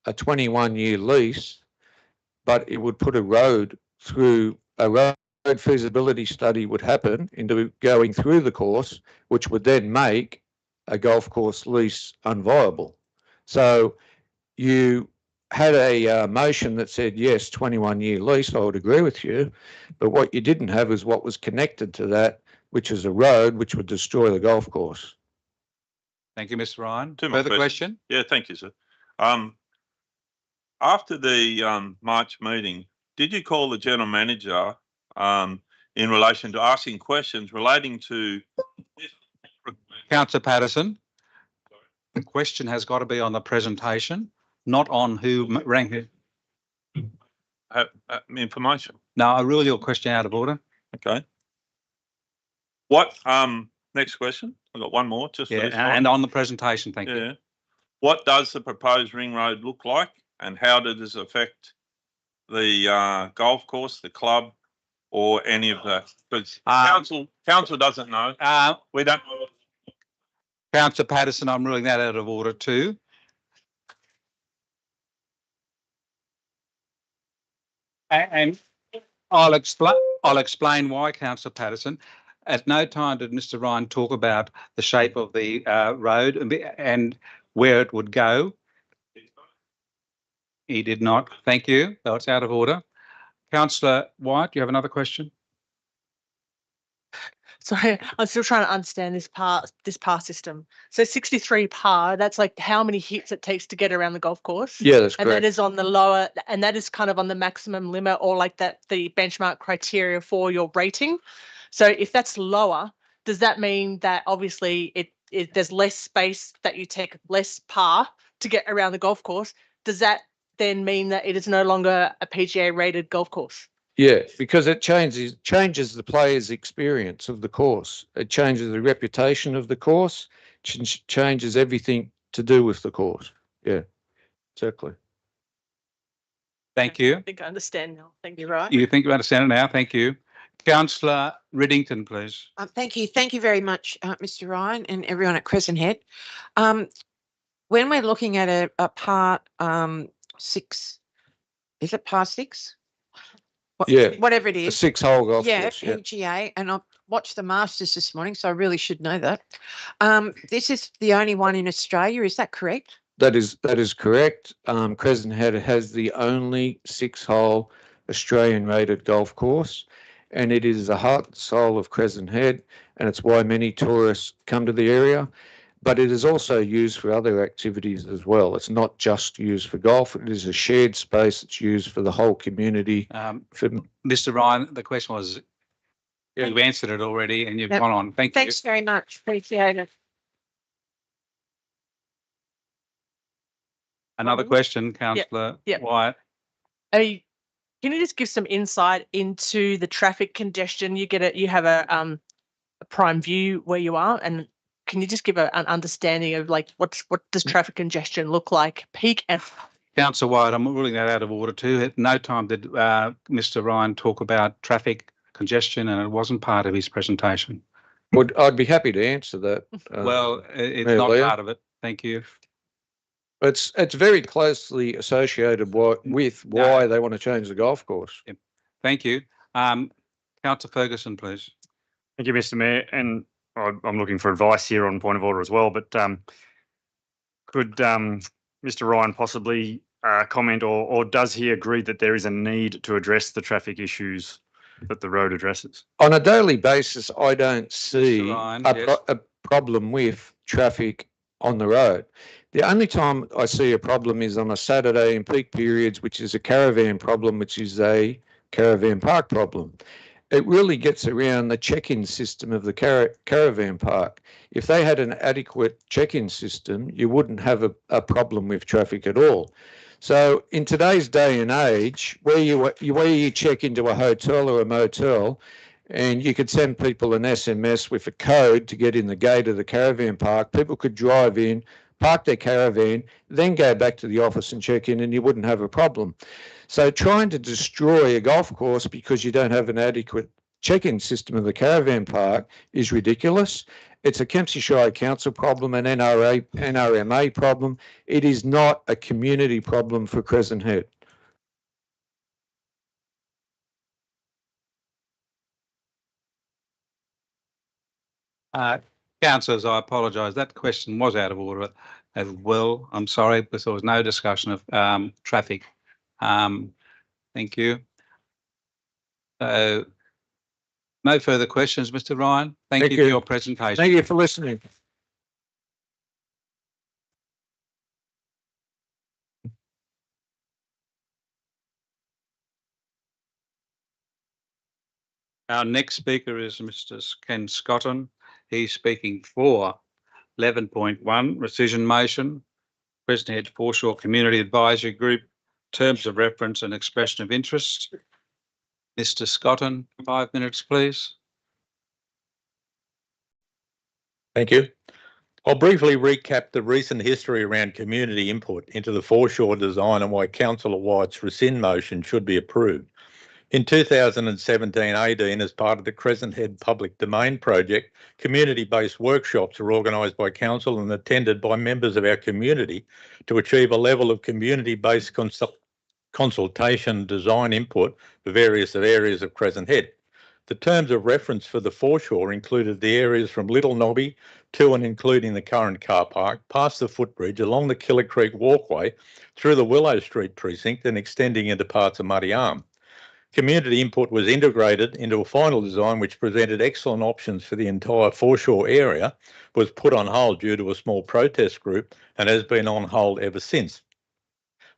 [SPEAKER 8] a 21-year lease, but it would put a road through, a road feasibility study would happen into going through the course, which would then make a golf course lease unviable. So you had a motion that said, yes, 21-year lease, I would agree with you, but what you didn't have is what was connected to that, which is a road which would destroy the golf course.
[SPEAKER 2] Thank you, Mr. Ryan.
[SPEAKER 10] Two more
[SPEAKER 2] Further question?
[SPEAKER 10] Yeah, thank you, sir. After the March meeting, did you call the general manager in relation to asking questions relating to
[SPEAKER 2] Councillor Patterson, the question has got to be on the presentation, not on who rang who.
[SPEAKER 10] Information.
[SPEAKER 2] No, I rule your question out of order.
[SPEAKER 10] Okay. What, next question? I've got one more, just for
[SPEAKER 2] Yeah,
[SPEAKER 10] this one.
[SPEAKER 2] and on the presentation, thank you.
[SPEAKER 10] Yeah. What does the proposed ring road look like, and how does this affect the golf course, the club, or any of that? Because council doesn't know. We don't know.
[SPEAKER 2] Councillor Patterson, I'm ruling that out of order too. And I'll explain why, Councillor Patterson. At no time did Mr. Ryan talk about the shape of the road and where it would go. He did not. Thank you. So it's out of order. Councillor White, do you have another question?
[SPEAKER 3] Sorry, I'm still trying to understand this par system. So 63 par, that's like how many hits it takes to get around the golf course.
[SPEAKER 8] Yeah, that's
[SPEAKER 3] And that
[SPEAKER 8] correct.
[SPEAKER 3] is on the lower, and that is kind of on the maximum limit or like that the benchmark criteria for your rating. So if that's lower, does that mean that obviously there's less space that you take less par to get around the golf course? Does that then mean that it is no longer a PGA rated golf course?
[SPEAKER 8] Yeah, because it changes the player's experience of the course. It changes the reputation of the course, changes everything to do with the course. Yeah, exactly.
[SPEAKER 2] Thank you.
[SPEAKER 3] I think I understand now. Thank you.
[SPEAKER 7] Right.
[SPEAKER 2] You think you understand it now? Thank you. Councillor Riddington, please.
[SPEAKER 11] Thank you. Thank you very much, Mr. Ryan and everyone at Crescent Head. When we're looking at a part 6, is it part 6?
[SPEAKER 8] Yeah,
[SPEAKER 11] Whatever it
[SPEAKER 8] a
[SPEAKER 11] is.
[SPEAKER 8] 6-hole golf
[SPEAKER 11] Yeah,
[SPEAKER 8] course. Yeah,
[SPEAKER 11] PGA, and I've watched the Masters this morning, so I really should know that. This is the only one in Australia, is that correct?
[SPEAKER 8] that is correct. Crescent Head has the only 6-hole Australian rated golf course, and it is the heart and soul of Crescent Head, and it's why many tourists come to the area. But it is also used for other activities as well. It's not just used for golf. It is a shared space. It's used for the whole community.
[SPEAKER 2] Mr. Ryan, the question was, you've answered it already and you've gone on.
[SPEAKER 11] Thanks very much. Appreciate it.
[SPEAKER 2] Another question, Councillor Wyatt.
[SPEAKER 3] Can you just give some insight into the traffic congestion? You have a prime view where you are, and can you just give an understanding of like what does traffic congestion look like, peak and?
[SPEAKER 2] Councillor Wyatt, I'm ruling that out of order too. At no time did Mr. Ryan talk about traffic congestion, and it wasn't part of his presentation.
[SPEAKER 8] I'd be happy to answer that.
[SPEAKER 2] Well, it's
[SPEAKER 8] Mayor
[SPEAKER 2] not
[SPEAKER 8] Leo.
[SPEAKER 2] part of it. Thank you.
[SPEAKER 8] It's very closely associated with why they want to change the golf course.
[SPEAKER 2] Thank you. Councillor Ferguson, please.
[SPEAKER 12] Thank you, Mr. Mayor. And I'm looking for advice here on point of order as well, but could Mr. Ryan possibly comment or does he agree that there is a need to address the traffic issues that the road addresses?
[SPEAKER 8] On a daily basis, I don't see
[SPEAKER 2] Ryan,
[SPEAKER 8] a problem with traffic on the road. The only time I see a problem is on a Saturday in peak periods, which is a caravan problem, which is a caravan park problem. It really gets around the check-in system of the caravan park. If they had an adequate check-in system, you wouldn't have a problem with traffic at all. So in today's day and age, where you check into a hotel or a motel, and you could send people an SMS with a code to get in the gate of the caravan park, people could drive in, park their caravan, then go back to the office and check in, and you wouldn't have a problem. So trying to destroy a golf course because you don't have an adequate check-in system of the caravan park is ridiculous. It's a Kempsey Shire Council problem, an NRMA problem. It is not a community problem for Crescent Head.
[SPEAKER 2] Councillors, I apologise. That question was out of order as well. I'm sorry, because there was no discussion of traffic. Thank you. No further questions, Mr. Ryan. Thank you for your presentation.
[SPEAKER 8] Thank you for listening.
[SPEAKER 2] Our next speaker is Mr. Ken Scotton. He's speaking for 11.1 rescission motion, Crescent Head Foreshore Community Advisory Group, terms of reference and expression of interest. Mr. Scotton, 5 minutes, please.
[SPEAKER 13] Thank you. I'll briefly recap the recent history around community input into the foreshore design and why Councillor White's rescind motion should be approved. In 2017-18, as part of the Crescent Head Public Domain project, community-based workshops were organised by Council and attended by members of our community to achieve a level of community-based consultation design input for various areas of Crescent Head. The terms of reference for the foreshore included the areas from Little Nobby to and including the current car park, past the footbridge, along the Killer Creek walkway, through the Willow Street precinct and extending into parts of Muddy Arm. Community input was integrated into a final design which presented excellent options for the entire foreshore area, was put on hold due to a small protest group and has been on hold ever since.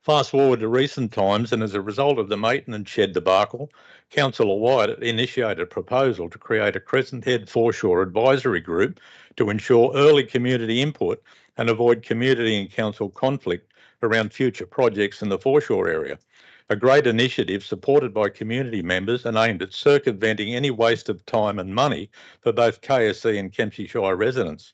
[SPEAKER 13] Fast forward to recent times, and as a result of the maintenance shed debacle, Councillor White initiated a proposal to create a Crescent Head Foreshore Advisory Group to ensure early community input and avoid community and council conflict around future projects in the foreshore area. A great initiative supported by community members and aimed at circumventing any waste of time and money for both KSC and Kempsey Shire residents.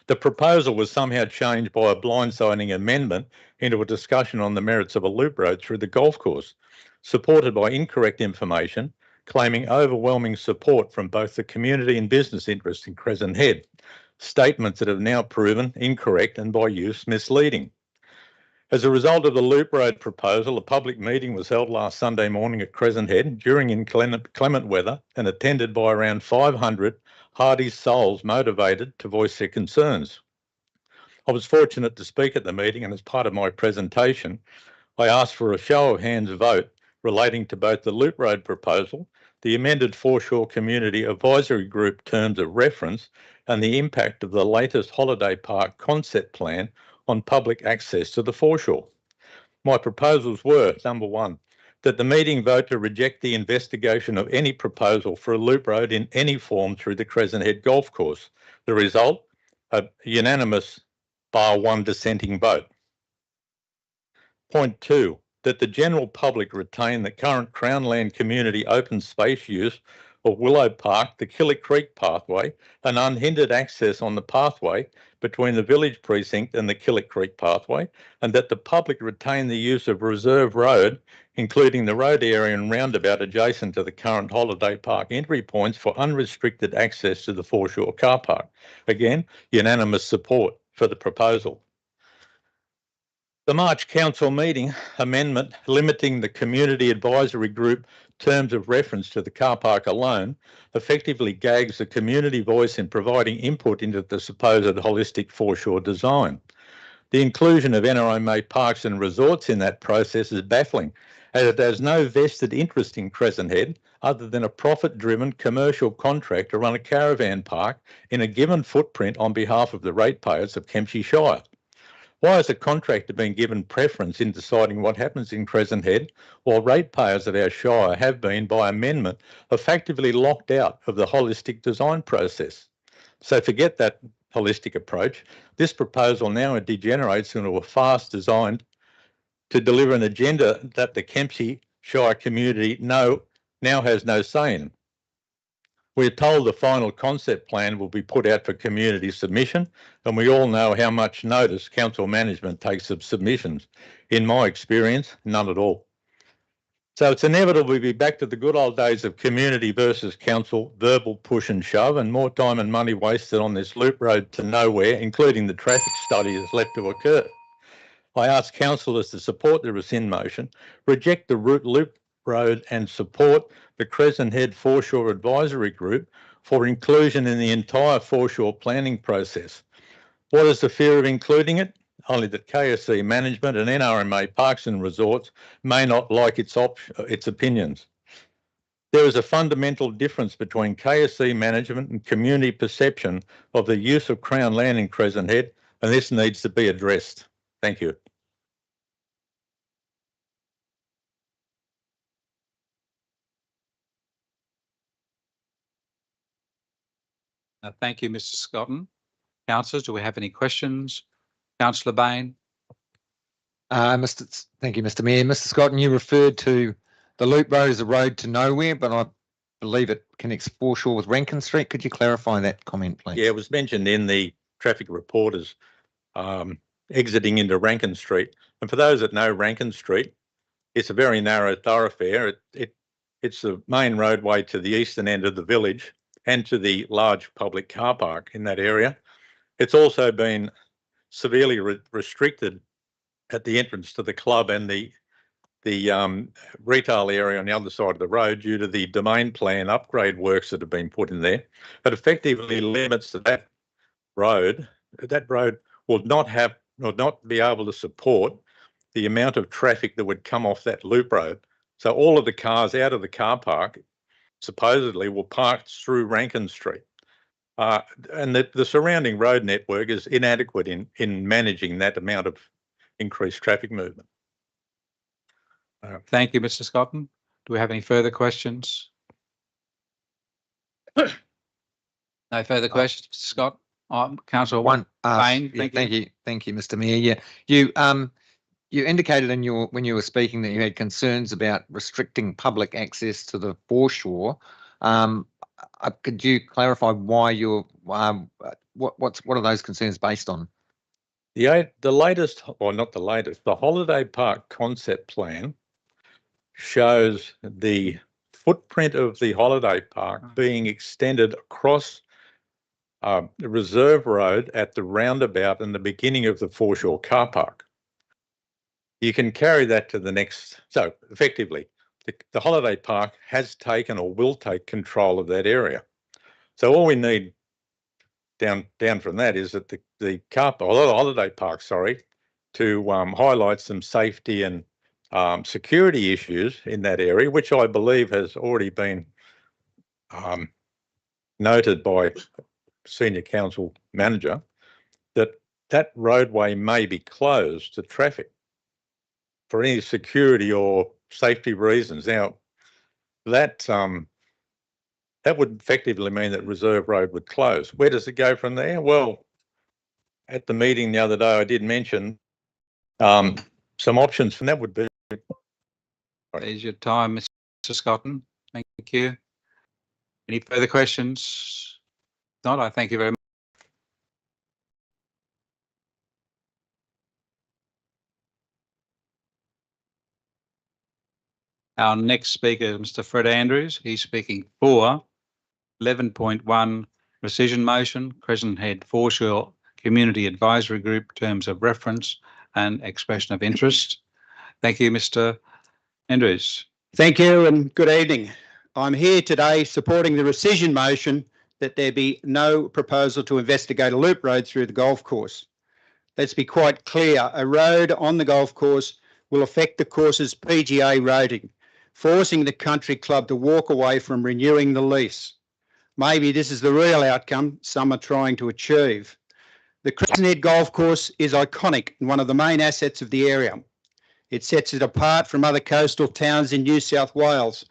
[SPEAKER 13] The proposal was somehow changed by a blindsiding amendment into a discussion on the merits of a loop road through the golf course, supported by incorrect information, claiming overwhelming support from both the community and business interests in Crescent Head, statements that have now proven incorrect and by use misleading. As a result of the loop road proposal, a public meeting was held last Sunday morning at Crescent Head during inclement weather and attended by around 500 hardy souls motivated to voice their concerns. I was fortunate to speak at the meeting, and as part of my presentation, I asked for a show of hands vote relating to both the loop road proposal, the amended Foreshore Community Advisory Group terms of reference, and the impact of the latest holiday park concept plan on public access to the foreshore. My proposals were, number one, that the meeting vote to reject the investigation of any proposal for a loop road in any form through the Crescent Head Golf Course. The result, a unanimous bar one dissenting vote. Point two, that the general public retain the current Crown Land community open space use of Willow Park, the Killer Creek pathway, and unhindered access on the pathway between the village precinct and the Killer Creek pathway, and that the public retain the use of Reserve Road, including the road area and roundabout adjacent to the current holiday park entry points for unrestricted access to the foreshore car park. Again, unanimous support for the proposal. The March Council meeting amendment limiting the Community Advisory Group terms of reference to the car park alone effectively gags the community voice in providing input into the supposed holistic foreshore design. The inclusion of NRMA parks and resorts in that process is baffling, as it has no vested interest in Crescent Head other than a profit-driven commercial contract to run a caravan park in a given footprint on behalf of the ratepayers of Kempsey Shire. Why has a contractor been given preference in deciding what happens in Crescent Head, while ratepayers of our Shire have been, by amendment, effectively locked out of the holistic design process? So forget that holistic approach. This proposal now degenerates into a farce designed to deliver an agenda that the Kempsey Shire community now has no say in. We're told the final concept plan will be put out for community submission, and we all know how much notice council management takes of submissions. In my experience, none at all. So it's inevitable we'll be back to the good old days of community versus council, verbal push and shove, and more time and money wasted on this loop road to nowhere, including the traffic study that's left to occur. I ask councillors to support the rescind motion, reject the loop road and support the Crescent Head Foreshore Advisory Group for inclusion in the entire foreshore planning process. What is the fear of including it? Only that KSC management and NRMA Parks and Resorts may not like its opinions. There is a fundamental difference between KSC management and community perception of the use of Crown land in Crescent Head, and this needs to be addressed. Thank you.
[SPEAKER 2] Thank you, Mr. Scotton. Councillors, do we have any questions? Councillor Bain?
[SPEAKER 9] Thank you, Mr. Mayor. Mr. Scott, and you referred to the loop road as a road to nowhere, but I believe it connects Foreshore with Rankin Street. Could you clarify that comment, please?
[SPEAKER 13] Yeah, it was mentioned in the traffic reporters exiting into Rankin Street. And for those that know Rankin Street, it's a very narrow thoroughfare. It's the main roadway to the eastern end of the village and to the large public car park in that area. It's also been severely restricted at the entrance to the club and the retail area on the other side of the road due to the domain plan upgrade works that have been put in there. But effectively limits to that road. That road will not be able to support the amount of traffic that would come off that loop road. So all of the cars out of the car park supposedly will park through Rankin Street. And the surrounding road network is inadequate in managing that amount of increased traffic movement.
[SPEAKER 2] Thank you, Mr. Scotton. Do we have any further questions? No further questions, Mr. Scott? Councillor Bain,
[SPEAKER 9] thank you, Mr. Mayor. Yeah, you indicated when you were speaking that you had concerns about restricting public access to the foreshore. Could you clarify why you're what are those concerns based on?
[SPEAKER 13] The latest, or not the latest, the holiday park concept plan shows the footprint of the holiday park being extended across the reserve road at the roundabout and the beginning of the Foreshore car park. You can carry that to the next. So effectively, the holiday park has taken or will take control of that area. So all we need down from that is that the holiday park, to highlight some safety and security issues in that area, which I believe has already been noted by Senior Council Manager, that roadway may be closed to traffic for any security or safety reasons. Now, that would effectively mean that Reserve Road would close. Where does it go from there? Well, at the meeting the other day, I did mention some options, and that would be.
[SPEAKER 2] There's your time, Mr. Scotton. Thank you. Any further questions? If not, I thank you very much. Our next speaker is Mr. Fred Andrews. He's speaking for 11.1 rescission motion, Crescent Head Foreshore Community Advisory Group, terms of reference and expression of interest. Thank you, Mr. Andrews.
[SPEAKER 14] Thank you and good evening. I'm here today supporting the rescission motion that there be no proposal to investigate a loop road through the golf course. Let's be quite clear, a road on the golf course will affect the course's PGA rating, forcing the country club to walk away from renewing the lease. Maybe this is the real outcome some are trying to achieve. The Crescent Head golf course is iconic and one of the main assets of the area. It sets it apart from other coastal towns in New South Wales.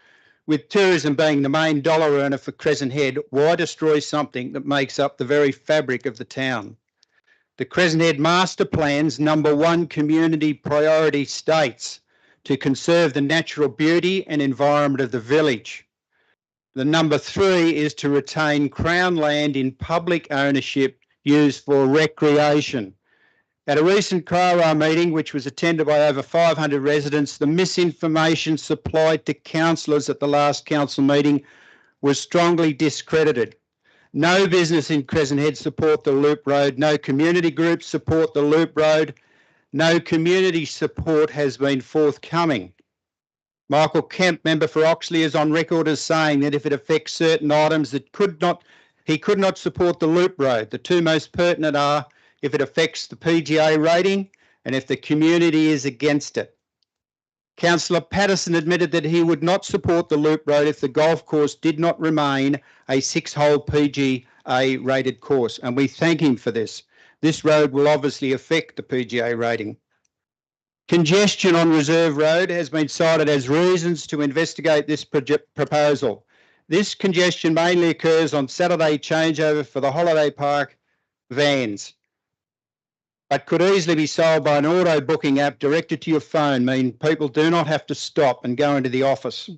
[SPEAKER 14] With tourism being the main dollar earner for Crescent Head, why destroy something that makes up the very fabric of the town? The Crescent Head Master Plan's #1 community priority states to conserve the natural beauty and environment of the village. The #3 is to retain Crown land in public ownership used for recreation. At a recent CRA meeting, which was attended by over 500 residents, the misinformation supplied to councillors at the last council meeting was strongly discredited. No business in Crescent Head support the loop road. No community groups support the loop road. No community support has been forthcoming. Michael Kemp, member for Oxley, is on record as saying that if it affects certain items that he could not support the loop road. The two most pertinent are if it affects the PGA rating and if the community is against it. Councillor Patterson admitted that he would not support the loop road if the golf course did not remain a 6-hole PGA rated course, and we thank him for this. This road will obviously affect the PGA rating. Congestion on Reserve Road has been cited as reasons to investigate this proposal. This congestion mainly occurs on Saturday changeover for the holiday park vans, but could easily be sold by an auto booking app directed to your phone, meaning people do not have to stop and go into the office.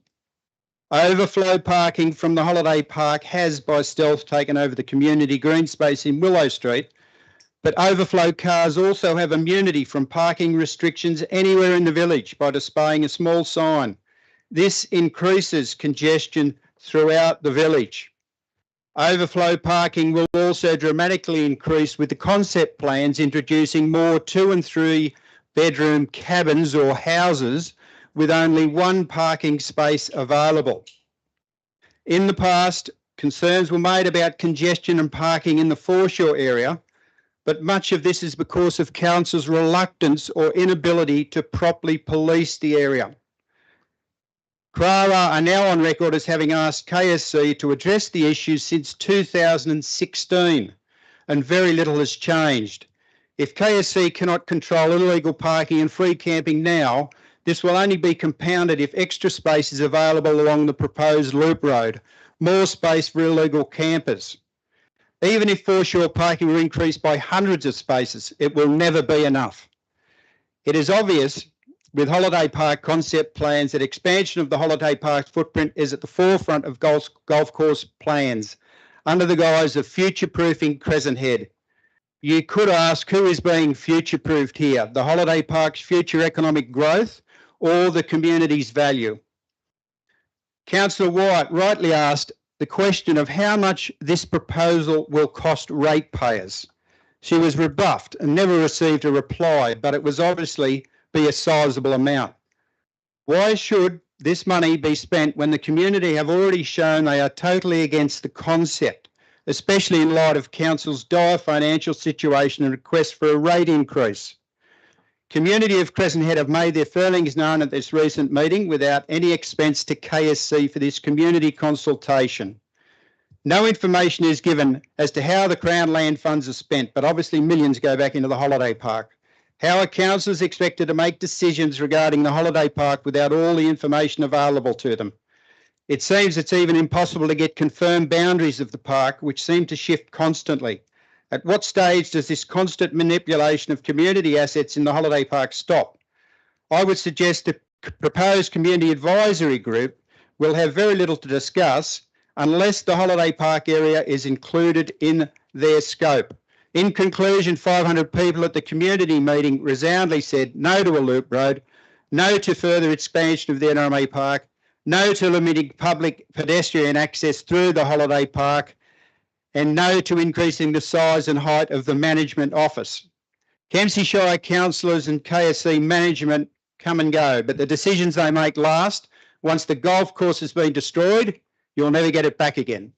[SPEAKER 14] Overflow parking from the holiday park has by stealth taken over the community green space in Willow Street, but overflow cars also have immunity from parking restrictions anywhere in the village by displaying a small sign. This increases congestion throughout the village. Overflow parking will also dramatically increase with the concept plans introducing more 2 and 3 bedroom cabins or houses with only one parking space available. In the past, concerns were made about congestion and parking in the Foreshore area, but much of this is because of council's reluctance or inability to properly police the area. CRARA are now on record as having asked KSC to address the issue since 2016, and very little has changed. If KSC cannot control illegal parking and free camping now, this will only be compounded if extra space is available along the proposed loop road, more space for illegal campers. Even if foreshore parking will increase by hundreds of spaces, it will never be enough. It is obvious with holiday park concept plans that expansion of the holiday park's footprint is at the forefront of golf course plans under the guise of future-proofing Crescent Head. You could ask who is being future-proofed here, the holiday park's future economic growth or the community's value? Councillor White rightly asked the question of how much this proposal will cost ratepayers. She was rebuffed and never received a reply, but it was obviously be a sizable amount. Why should this money be spent when the community have already shown they are totally against the concept, especially in light of council's dire financial situation and request for a rate increase? Community of Crescent Head have made their feelings known at this recent meeting without any expense to KSC for this community consultation. No information is given as to how the Crown land funds are spent, but obviously millions go back into the holiday park. How are councillors expected to make decisions regarding the holiday park without all the information available to them? It seems it's even impossible to get confirmed boundaries of the park, which seem to shift constantly. At what stage does this constant manipulation of community assets in the holiday park stop? I would suggest the proposed community advisory group will have very little to discuss unless the holiday park area is included in their scope. In conclusion, 500 people at the community meeting resoundingly said no to a loop road, no to further expansion of the NRMA park, no to limiting public pedestrian access through the holiday park, and no to increasing the size and height of the management office. Kempsey Shire councillors and KSC management come and go, but the decisions they make last. Once the golf course has been destroyed, you'll never get it back again.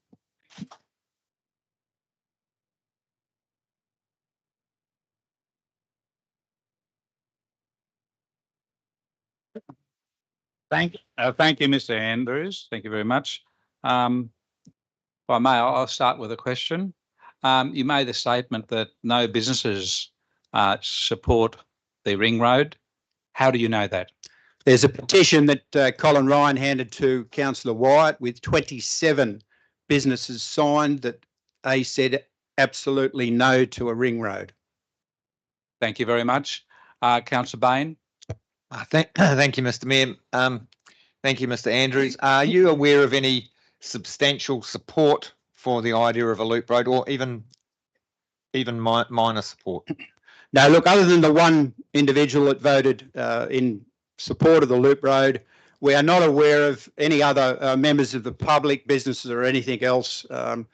[SPEAKER 2] Thank you, Mr. Andrews. Thank you very much. If I may, I'll start with a question. You made the statement that no businesses support the ring road. How do you know that?
[SPEAKER 14] There's a petition that Colin Ryan handed to Councillor Wyatt with 27 businesses signed that they said absolutely no to a ring road.
[SPEAKER 2] Thank you very much. Councillor Bain.
[SPEAKER 9] Thank you, Mr. Mayor. Thank you, Mr. Andrews. Are you aware of any substantial support for the idea of a loop road, or even minor support?
[SPEAKER 14] No, look, other than the one individual that voted in support of the loop road, we are not aware of any other members of the public, businesses or anything else. And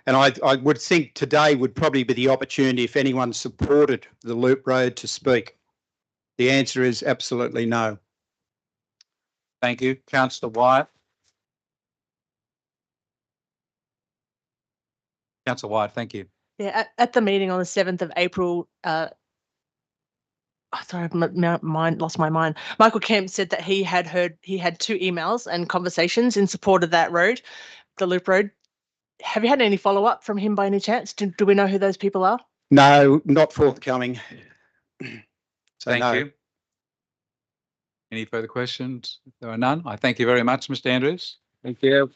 [SPEAKER 14] I would think today would probably be the opportunity if anyone supported the loop road to speak. The answer is absolutely no.
[SPEAKER 2] Thank you. Councillor Wyatt. Councillor Wyatt, thank you.
[SPEAKER 3] Yeah, at the meeting on the 7th of April, sorry, lost my mind. Michael Kemp said that he had 2 emails and conversations in support of that road, the loop road. Have you had any follow-up from him by any chance? Do we know who those people are?
[SPEAKER 14] No, not forthcoming.
[SPEAKER 2] Thank you. Any further questions? There are none. I thank you very much, Mr. Andrews.
[SPEAKER 8] Thank you.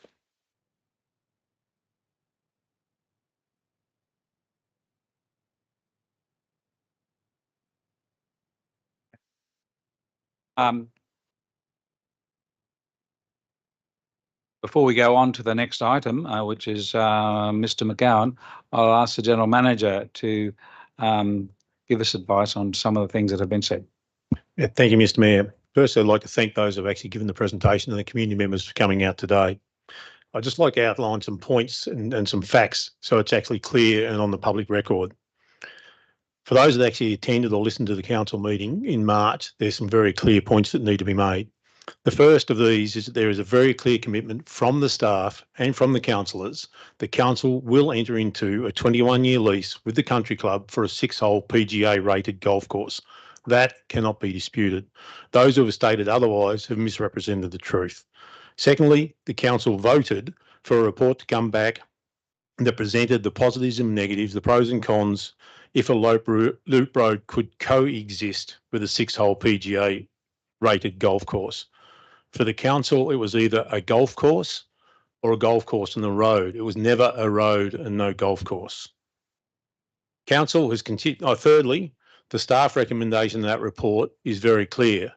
[SPEAKER 2] Before we go on to the next item, which is Mr. McGowan, I'll ask the General Manager to give us advice on some of the things that have been said.
[SPEAKER 1] Yeah, thank you, Mr. Mayor. First, I'd like to thank those who have actually given the presentation and the community members for coming out today. I'd just like to outline some points and some facts so it's actually clear and on the public record. For those that actually attended or listened to the council meeting in March, there's some very clear points that need to be made. The first of these is that there is a very clear commitment from the staff and from the councillors. The council will enter into a 21-year lease with the country club for a 6-hole PGA rated golf course. That cannot be disputed. Those who have stated otherwise have misrepresented the truth. Secondly, the council voted for a report to come back that presented the positives and negatives, the pros and cons, if a loop road could coexist with a 6-hole PGA rated golf course. For the council, it was either a golf course or a golf course and a road. It was never a road and no golf course. Council has continued. Thirdly, the staff recommendation in that report is very clear.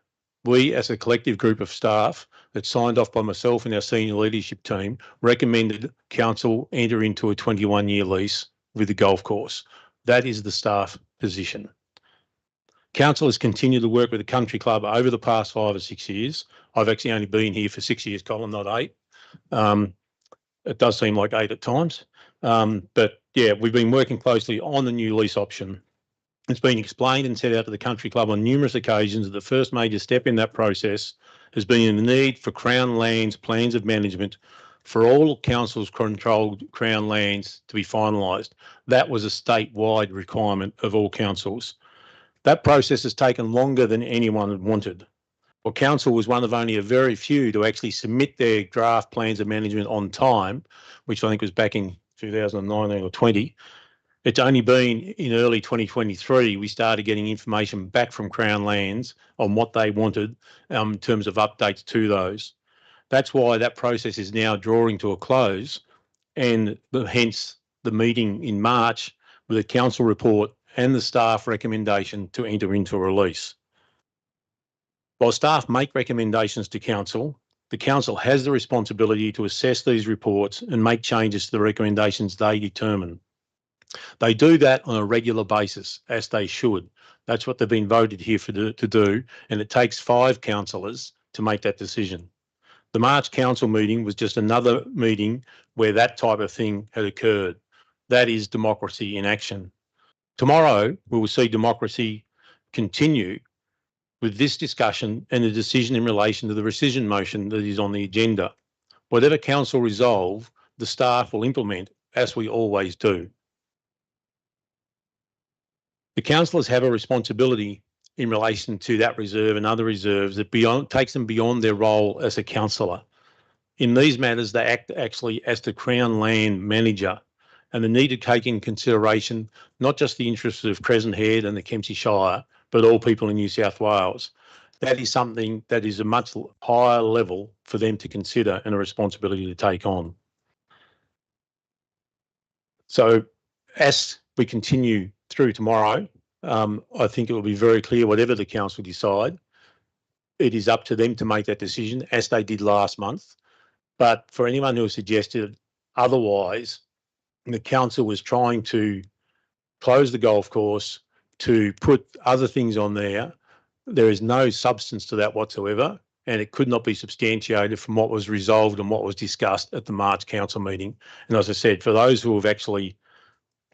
[SPEAKER 1] We, as a collective group of staff that signed off by myself and our senior leadership team, recommended council enter into a 21-year lease with the golf course. That is the staff position. Council has continued to work with the country club over the past 5 or 6 years. I've actually only been here for 6 years, Colin, not 8. It does seem like 8 at times. But yeah, we've been working closely on the new lease option. It's been explained and set out to the country club on numerous occasions that the first major step in that process has been the need for Crown Lands plans of management for all councils controlled Crown lands to be finalised. That was a statewide requirement of all councils. That process has taken longer than anyone had wanted. Well, council was one of only a very few to actually submit their draft plans of management on time, which I think was back in 2019 or 20. It's only been in early 2023 we started getting information back from Crown Lands on what they wanted in terms of updates to those. That's why that process is now drawing to a close, and hence the meeting in March with a council report and the staff recommendation to enter into a release. While staff make recommendations to council, the council has the responsibility to assess these reports and make changes to the recommendations they determine. They do that on a regular basis, as they should. That's what they've been voted here to do, and it takes 5 councillors to make that decision. The March council meeting was just another meeting where that type of thing had occurred. That is democracy in action. Tomorrow, we will see democracy continue with this discussion and the decision in relation to the rescission motion that is on the agenda. Whatever council resolve, the staff will implement, as we always do. The councillors have a responsibility in relation to that reserve and other reserves that takes them beyond their role as a councillor. In these matters, they act actually as the Crown Land Manager, and they need to take in consideration not just the interests of Crescent Head and the Kempsey Shire, but all people in New South Wales. That is something that is a much higher level for them to consider and a responsibility to take on. So as we continue through tomorrow, I think it will be very clear whatever the council decide, it is up to them to make that decision as they did last month. But for anyone who has suggested otherwise, the council was trying to close the golf course to put other things on there. There is no substance to that whatsoever, and it could not be substantiated from what was resolved and what was discussed at the March council meeting. And as I said, for those who have actually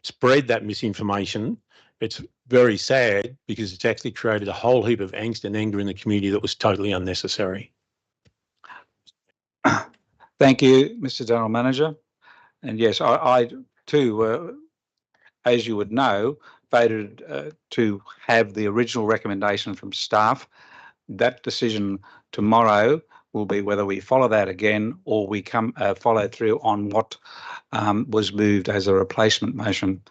[SPEAKER 1] spread that misinformation, it's very sad because it's actually created a whole heap of angst and anger in the community that was totally unnecessary.
[SPEAKER 2] Thank you, Mr. General Manager. And yes, I too, as you would know, voted to have the original recommendation from staff. That decision tomorrow will be whether we follow that again or we follow through on what was moved as a replacement motion.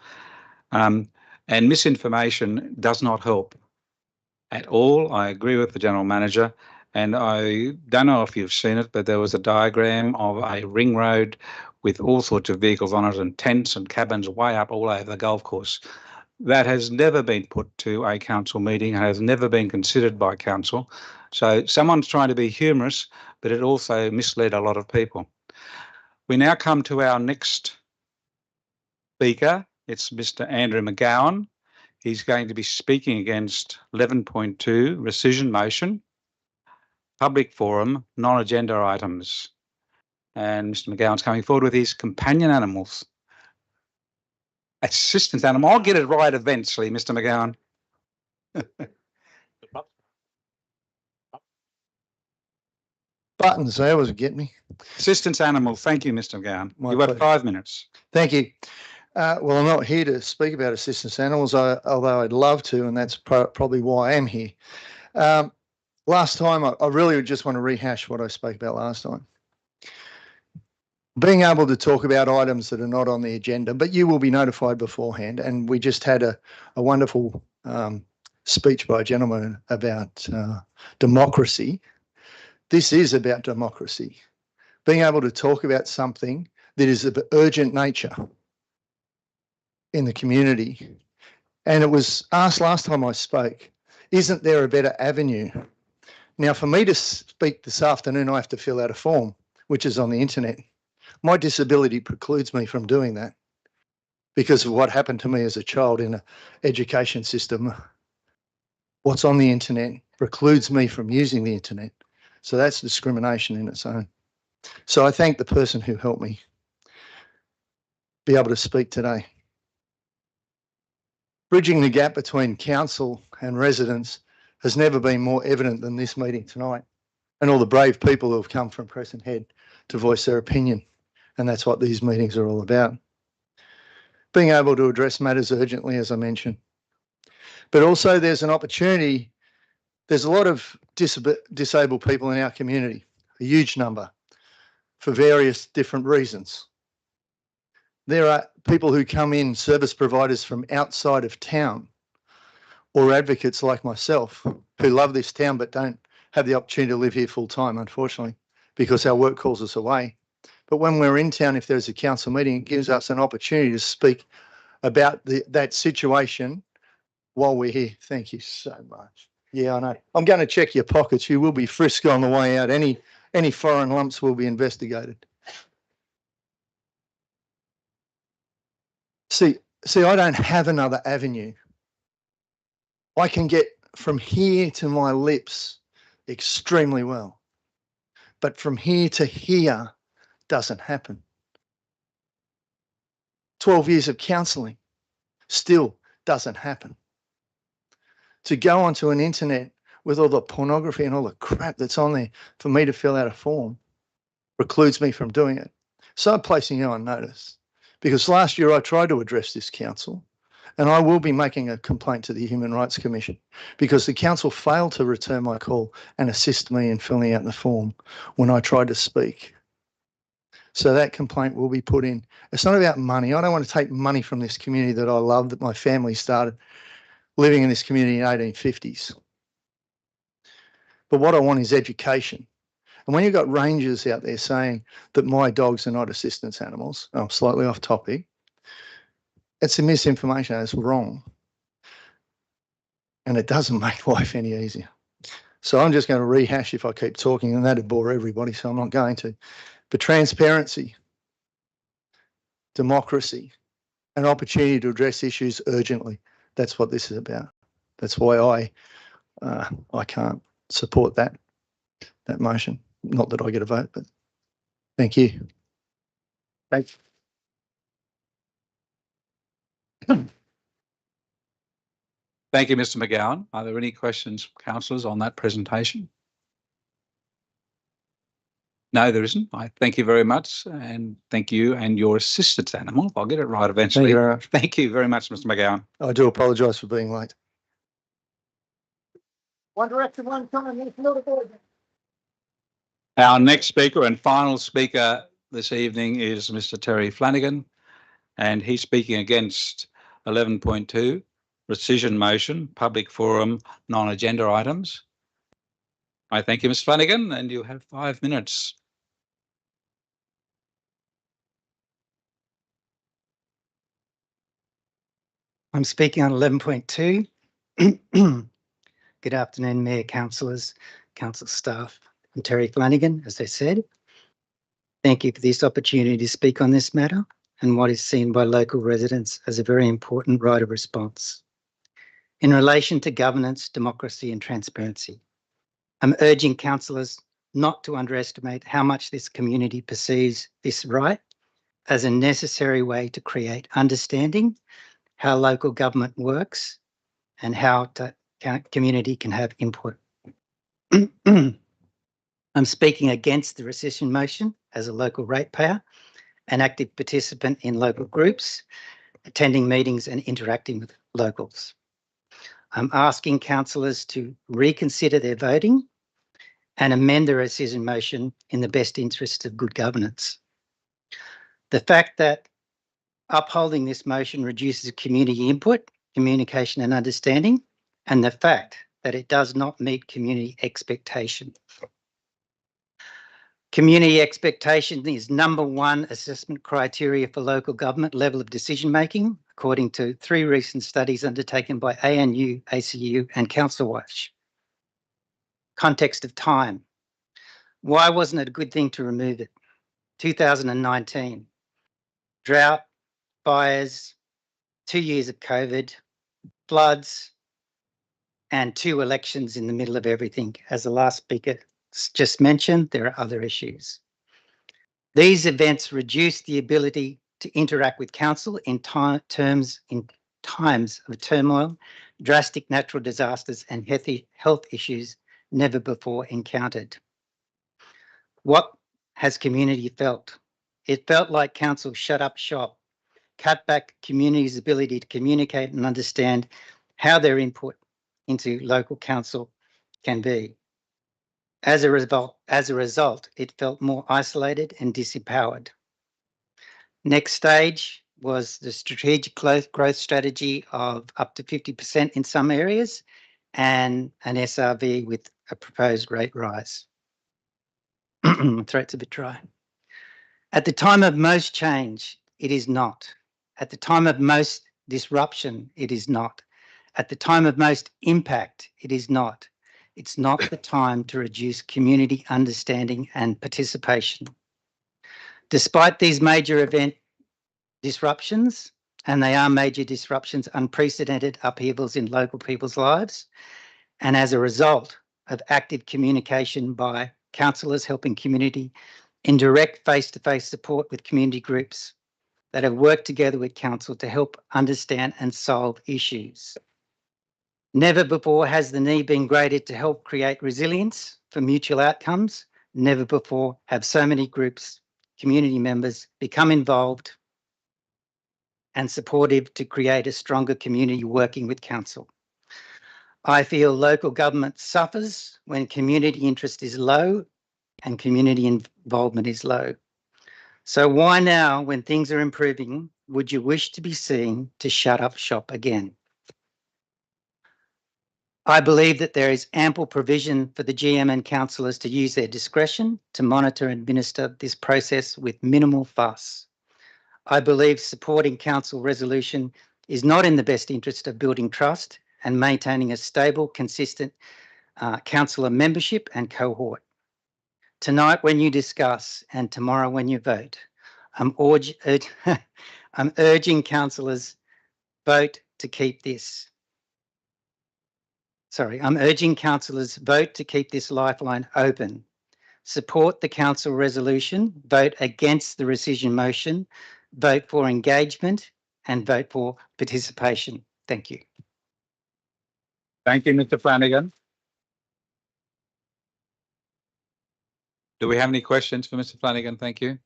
[SPEAKER 2] And misinformation does not help at all. I agree with the General Manager, and I don't know if you've seen it, but there was a diagram of a ring road with all sorts of vehicles on it and tents and cabins way up all over the golf course. That has never been put to a council meeting and has never been considered by council. So someone's trying to be humorous, but it also misled a lot of people. We now come to our next speaker. It's Mr. Andrew McGowan. He's going to be speaking against 11.2 rescission motion, public forum, non-agenda items. And Mr. McGowan's coming forward with his companion animals. Assistance animal. I'll get it right eventually, Mr. McGowan.
[SPEAKER 15] Buttons there was get me.
[SPEAKER 2] Assistance animal. Thank you, Mr. McGowan.
[SPEAKER 15] My
[SPEAKER 2] You've got
[SPEAKER 15] pleasure.
[SPEAKER 2] 5 minutes.
[SPEAKER 15] Thank you. Well, I'm not here to speak about assistance animals, although I'd love to, and that's probably why I am here. Last time, I really just want to rehash what I spoke about last time. Being able to talk about items that are not on the agenda, but you will be notified beforehand. And we just had a wonderful speech by a gentleman about democracy. This is about democracy. Being able to talk about something that is of urgent nature in the community. And it was asked last time I spoke, isn't there a better avenue? Now, for me to speak this afternoon, I have to fill out a form, which is on the internet. My disability precludes me from doing that because of what happened to me as a child in an education system. What's on the internet precludes me from using the internet. So that's discrimination in its own. So I thank the person who helped me be able to speak today. Bridging the gap between council and residents has never been more evident than this meeting tonight, and all the brave people who have come from Crescent Head to voice their opinion. And that's what these meetings are all about. Being able to address matters urgently, as I mentioned. But also there's an opportunity. There's a lot of disabled people in our community, a huge number, for various different reasons. There are people who come in, service providers from outside of town, or advocates like myself who love this town but don't have the opportunity to live here full time, unfortunately, because our work calls us away. But when we're in town, if there's a council meeting, it gives us an opportunity to speak about that situation while we're here. Thank you so much. Yeah, I know. I'm going to check your pockets. You will be frisked on the way out. Any foreign lumps will be investigated. See, I don't have another avenue. I can get from here to my lips extremely well, but from here to here doesn't happen. 12 years of counselling still doesn't happen. To go onto an internet with all the pornography and all the crap that's on there for me to fill out a form precludes me from doing it. So I'm placing you on notice, because last year I tried to address this council, and I will be making a complaint to the Human Rights Commission because the council failed to return my call and assist me in filling out the form when I tried to speak. So that complaint will be put in. It's not about money. I don't want to take money from this community that I love, that my family started living in this community in the 1850s. But what I want is education. And when you've got rangers out there saying that my dogs are not assistance animals, I'm slightly off topic, it's a misinformation. It's wrong. And it doesn't make life any easier. So I'm just going to rehash if I keep talking, and that'd bore everybody, so I'm not going to. But transparency, democracy, an opportunity to address issues urgently. That's what this is about. That's why I can't support that motion. Not that I get a vote, but thank you. Thanks.
[SPEAKER 2] Thank you, Mr. McGowan. Are there any questions, councillors, on that presentation? No, there isn't. I thank you very much, and thank you and your assistance animal. I'll get it right eventually.
[SPEAKER 15] Thank you very much.
[SPEAKER 2] Thank you very much, Mr. McGowan.
[SPEAKER 15] I do apologise for being late. One Direction, one coming.
[SPEAKER 2] Our next speaker and final speaker this evening is Mr. Terry Flanagan, and he's speaking against 11.2, rescission motion, public forum, non-agenda items. I thank you, Mr. Flanagan, and you have 5 minutes.
[SPEAKER 16] I'm speaking on 11.2. Good afternoon, Mayor, councillors. council staff, and Terry Flanagan, as I said. Thank you for this opportunity to speak on this matter and what is seen by local residents as a very important right of response. In relation to governance, democracy and transparency, I'm urging councillors not to underestimate how much this community perceives this right as a necessary way to create understanding how local government works and how community can have input. I'm speaking against the rescission motion as a local ratepayer, an active participant in local groups, attending meetings and interacting with locals. I'm asking councillors to reconsider their voting and amend the rescission motion in the best interest of good governance. The fact that upholding this motion reduces community input, communication and understanding, and the fact that it does not meet community expectation. Community expectation is #1 assessment criteria for local government level of decision making, according to 3 recent studies undertaken by ANU, ACU and Council Watch. Context of time. Why wasn't it a good thing to remove it? 2019, drought, fires, 2 years of COVID, floods, and 2 elections in the middle of everything. As the last speaker just mentioned, there are other issues. These events reduce the ability to interact with council in times of turmoil, drastic natural disasters and health issues never before encountered. What has community felt? It felt like council shut up shop, cut back community's ability to communicate and understand how their input into local council can be. As a result, it felt more isolated and disempowered. Next stage was the strategic growth strategy of up to 50% in some areas and an SRV with a proposed rate rise. My throat's a bit dry. At the time of most change, it is not. At the time of most disruption, it is not. At the time of most impact, it is not. It's not the time to reduce community understanding and participation. Despite these major event disruptions, and they are major disruptions, unprecedented upheavals in local people's lives, and as a result of active communication by councillors helping community in direct face-to-face support with community groups that have worked together with council to help understand and solve issues. Never before has the need been greater to help create resilience for mutual outcomes. Never before have so many groups, community members become involved and supportive to create a stronger community working with council. I feel local government suffers when community interest is low and community involvement is low. So why now, when things are improving, would you wish to be seen to shut up shop again? I believe that there is ample provision for the GM and councillors to use their discretion to monitor and administer this process with minimal fuss. I believe supporting council resolution is not in the best interest of building trust and maintaining a stable, consistent councillor membership and cohort. Tonight when you discuss and tomorrow when you vote, I'm urging councillors vote to keep this. I'm urging councillors vote to keep this lifeline open. Support the council resolution, vote against the rescission motion, vote for engagement and vote for participation. Thank you.
[SPEAKER 2] Thank you, Mr. Flanagan. Do we have any questions for Mr. Flanagan? Thank you.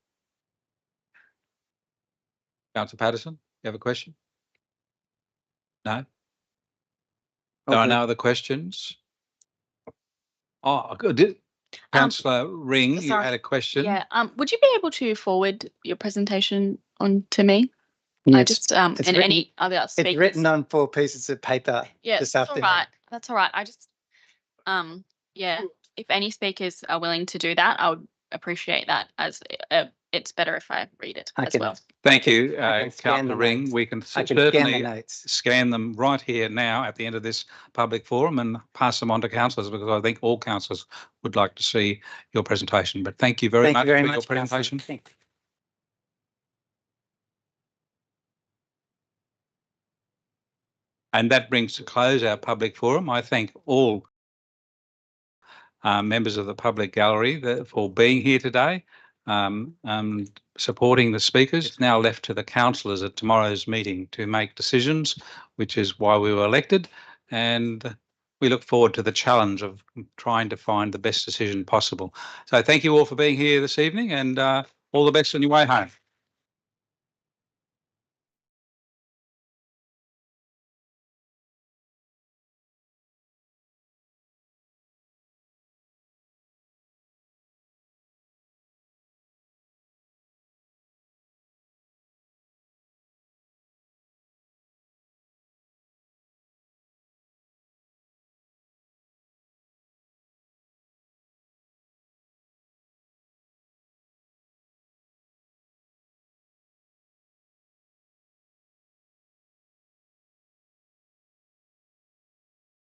[SPEAKER 2] Councillor Patterson, you have a question? No? There are no other questions? Oh, good. Councillor Ring, you
[SPEAKER 17] sorry.
[SPEAKER 2] had a question?
[SPEAKER 17] Yeah. Would you be able to forward your presentation on to me?
[SPEAKER 16] Yes,
[SPEAKER 17] I just and any other speakers.
[SPEAKER 16] It's written on 4 pieces of paper this afternoon.
[SPEAKER 17] All right. That's all right. I just yeah, if any speakers are willing to do that, I would appreciate that as a it's better if I read it
[SPEAKER 16] I
[SPEAKER 17] as
[SPEAKER 16] can-
[SPEAKER 17] well.
[SPEAKER 2] Thank you,
[SPEAKER 16] I can scan
[SPEAKER 2] Councillor
[SPEAKER 16] the
[SPEAKER 2] Ring.
[SPEAKER 16] notes.
[SPEAKER 2] We can
[SPEAKER 16] I can scan the
[SPEAKER 2] certainly
[SPEAKER 16] notes.
[SPEAKER 2] scan them right here now at the end of this public forum and pass them on to councillors, because I think all councillors would like to see your presentation. But thank you very
[SPEAKER 16] Thank
[SPEAKER 2] much
[SPEAKER 16] you very
[SPEAKER 2] for
[SPEAKER 16] much,
[SPEAKER 2] your
[SPEAKER 16] Councillor.
[SPEAKER 2] presentation.
[SPEAKER 16] Thank you.
[SPEAKER 2] And that brings to close our public forum. I thank all members of the public gallery for being here today, supporting the speakers. It's now left to the councillors at tomorrow's meeting to make decisions, which is why we were elected. And we look forward to the challenge of trying to find the best decision possible. So thank you all for being here this evening, and all the best on your way home.